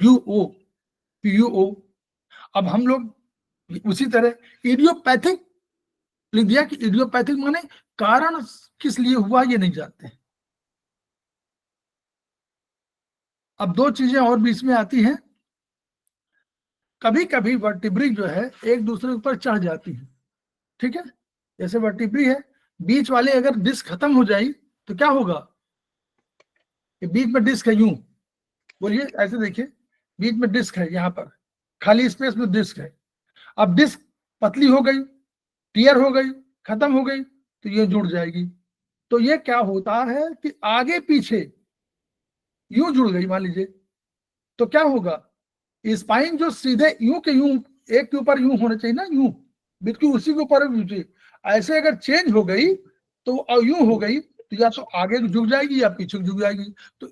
PUO। अब हम लोग उसी तरह इडियोपैथिक लिख दिया कि इडियोपैथिक माने कारण किस लिए हुआ ये नहीं जानते। अब 2 चीजें और बीच में आती हैं, कभी कभी वर्टिब्री जो है एक दूसरे के ऊपर चढ़ जाती है, ठीक है, जैसे वर्टिब्री है, बीच वाले अगर डिस्क खत्म हो जाए तो क्या होगा, ये बीच में डिस्क है, यूं बोलिए, ऐसे देखिए, बीच में डिस्क है, यहाँ पर खाली स्पेस में डिस्क है, अब डिस्क पतली हो गई, टियर हो गई, खत्म हो गई, तो ये जुड़ जाएगी। तो ये क्या होता है कि आगे पीछे यूं जुड़ गई मान लीजिए, तो क्या होगा, स्पाइन जो सीधे यूं के यूं एक के ऊपर यूं होना चाहिए ना, यूं बिल्कुल उसी के ऊपर, ऐसे अगर चेंज हो गई तो यूं हो गई, तो या तो आगे झुक जाएगी या पीछे झुक जाएगी, तो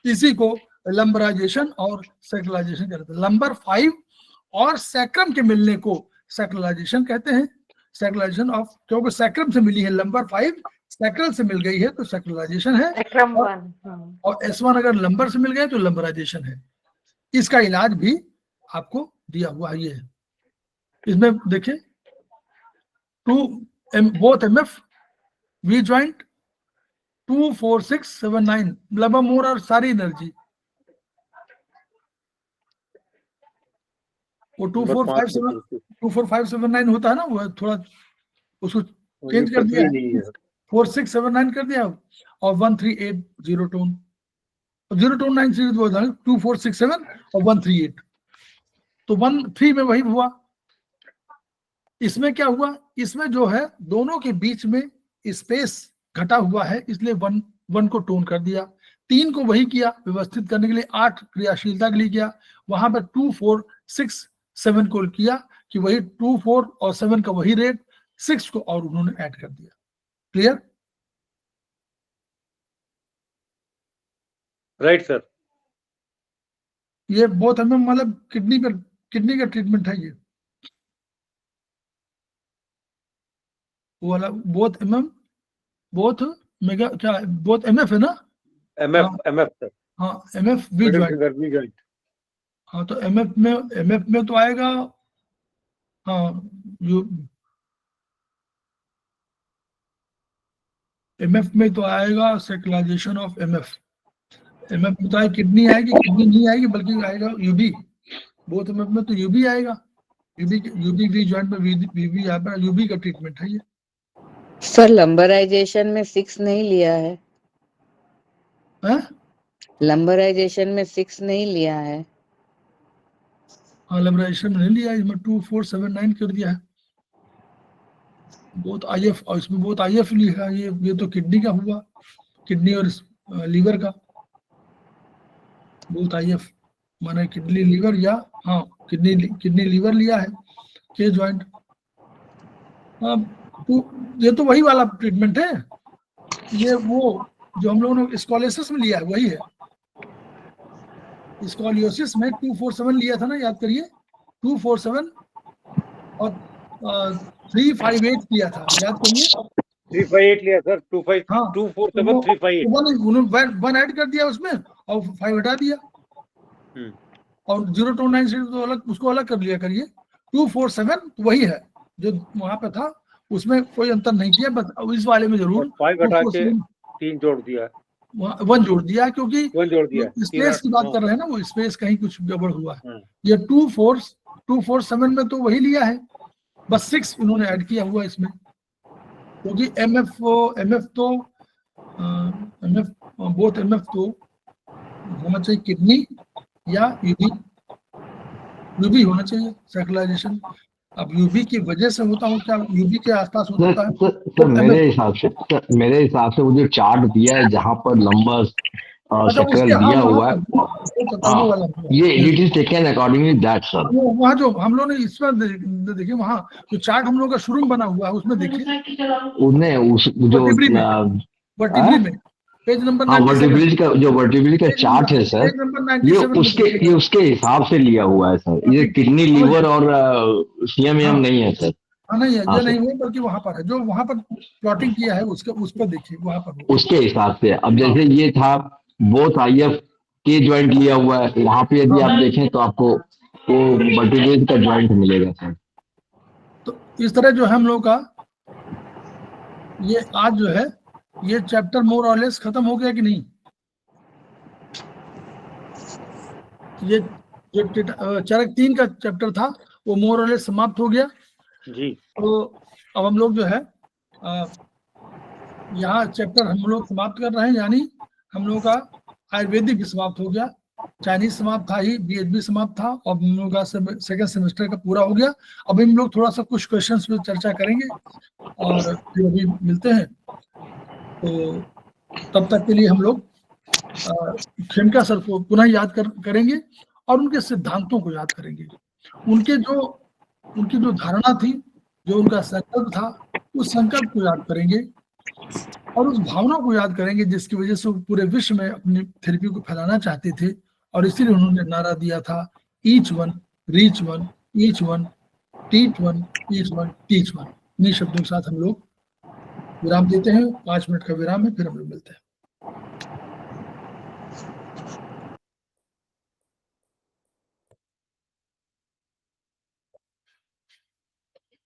इसी को लंबराइजेशन और सैक्रलाइजेशन कहते हैं। लंबर 5 और सैक्रम के मिलने को सैक्रलाइजेशन कहते हैं। सैक्रलाइजेशन ऑफ, क्योंकि सैक्रम से मिली है, लंबर 5 सैक्रल से मिल गई है तो सैक्रलाइजेशन है, सैक्रम और, 1 और S1 अगर लंबर से मिल गए तो लंबराइजेशन है। इसका इलाज भी आपको दिया हुआ है। ये है, इसमें देखिए बोथ MF V ज्वाइंट 2 4 6 7 9 लंबा मोर और सारी एनर्जी, वो 2 4 5 7 9 होता है ना, वो थोड़ा उसको चेंज कर दिया है, 4 6 7 9 कर दिया, और 1 3 8 0 टोन, 0 टोन 9 सीरीज वो 2 4 6 7 और 1 3 8, तो 1 3 में वही हुआ। इसमें क्या हुआ, इसमें जो है दोनों के बीच में स्पेस घटा हुआ है, इसलिए 1 को टोन कर दिया। 3 को वही किया व्यवस्थित करने के लिए, 8 क्रियाशीलता के लिए किया, वहां पर 2 4 6 7 को किया कि वही 2 4 और 7 का वही रेट, 6 को और उन्होंने ऐड कर दिया। क्लियर? Right sir. ये बहुत हमें मतलब किडनी का ट्रीटमेंट है ये, वो वाला बोथ मेगा क्या है, बोथ MF है ना, MF सर। हाँ MF V ज्वाइंट, हाँ तो MF में तो आएगा, हाँ MF में तो आएगा सैक्रलाइजेशन ऑफ MF में तो आएगा, किडनी आएगी, किडनी नहीं आएगी बल्कि आएगा UB, बोथ MF में तो UB आएगा, UB V ज्वाइंट में VB आएगा, UB का ट्रीटमेंट है ये। सर लंबराइजेशन में 6 नहीं लिया है, लंबराइजेशन में 6 नहीं लिया है। हाँ लंबराइजेशन में नहीं लिया, इसमें 2 4 7 9 कर दिया है, बहुत IF, और इसमें बहुत IF लिखा है, ये तो किडनी का हुआ, किडनी और लीवर का, बहुत IF माने किडनी लीवर, या हाँ किडनी लीवर लिया है, K ज्वाइंट। हाँ तो ये तो वही वाला ट्रीटमेंट है, ये वो जो हम लोगों ने स्कॉलियोसिस में लिया है वही है। स्कॉलियोसिस में 2 4 7 लिया था ना, याद करिए, 2 4 7 और 3 5 8 किया था, याद करिए। 3 5 8 लिया सर, 2 5 हाँ 2 4 7 3 5 8 1 ऐड कर दिया उसमें और 5 हटा दिया, और 0 2 9 सीरीज तो अलग, उसको अलग कर लिया करिए। 2 4 7 वही है जो वहां पे था, उसमें कोई अंतर नहीं किया, बस इस वाले में जरूर 5 हटा के 3 जोड़ दिया, 1 जोड़ दिया, क्योंकि 1 जोड़ दिया, स्पेस की बात कर रहे हैं ना, वो स्पेस कहीं कुछ गड़बड़ हुआ है। ये 2 4 7 में तो वही लिया है, बस 6 उन्होंने ऐड किया हुआ इसमें, क्योंकि MF तो बोथ MF तो होना चाहिए किडनी या UB होना चाहिए सैक्रलाइजेशन। अब UB की वजह से होता हो क्या, UB के आसपास होता है सर मेरे हिसाब से वो जो चार्ट दिया है जहाँ पर नंबर्स शक्ल दिया हुआ है, ये it is taken accordingly that sir. वहाँ जो हम लोग ने इसमें देखिए, वहाँ जो चार्ट हम लोग का शुरू में बना हुआ है उसमें देखिए, उन्हें उस जो वर्टिब्री में पेज नंबर वर्टिब्रिज का जो वर्टिब्रिज का चार्ट है सर, ये उसके हिसाब से लिया हुआ है सर, ये किडनी लीवर और CMM नहीं है सर। नहीं है, ये नहीं है, बल्कि वहाँ पर है, जो वहाँ पर प्लॉटिंग किया है उसके उस पर देखिए, वहाँ पर उसके हिसाब से। अब जैसे ये था बोथ IF K ज्वाइंट लिया हुआ है, वहाँ पे यदि आप देखें तो आपको वो वर्टिब्रिज का ज्वाइंट मिलेगा सर। तो इस तरह जो है हम लोग का ये आज जो है ये चैप्टर मोर और लेस खत्म हो गया कि नहीं? ये जो चरक 3 का चैप्टर था वो मोर और लेस समाप्त हो गया जी। तो अब हम लोग जो है यहाँ चैप्टर हम लोग समाप्त कर रहे हैं, यानी हम लोग का आयुर्वेदिक भी समाप्त हो गया, चाइनीज समाप्त था ही, BHB समाप्त था, और हम लोग का सेकंड सेमेस्टर का पूरा हो गया। अब हम लोग थोड़ा सा कुछ क्वेश्चंस पे चर्चा करेंगे और फिर अभी मिलते हैं। तो तब तक के लिए हम लोग खेमका सर को पुनः याद करेंगे और उनके सिद्धांतों को याद करेंगे, उनकी जो धारणा थी, जो उनका संकल्प था, उस संकल्प को याद करेंगे और उस भावना को याद करेंगे जिसकी वजह से वो पूरे विश्व में अपनी थेरेपी को फैलाना चाहते थे, और इसीलिए उन्होंने नारा दिया था each one reach one, each one teach one, each one teach one. इन्हीं शब्दों के साथ हम लोग विराम देते हैं। 5 मिनट का विराम है, फिर हम लोग मिलते हैं।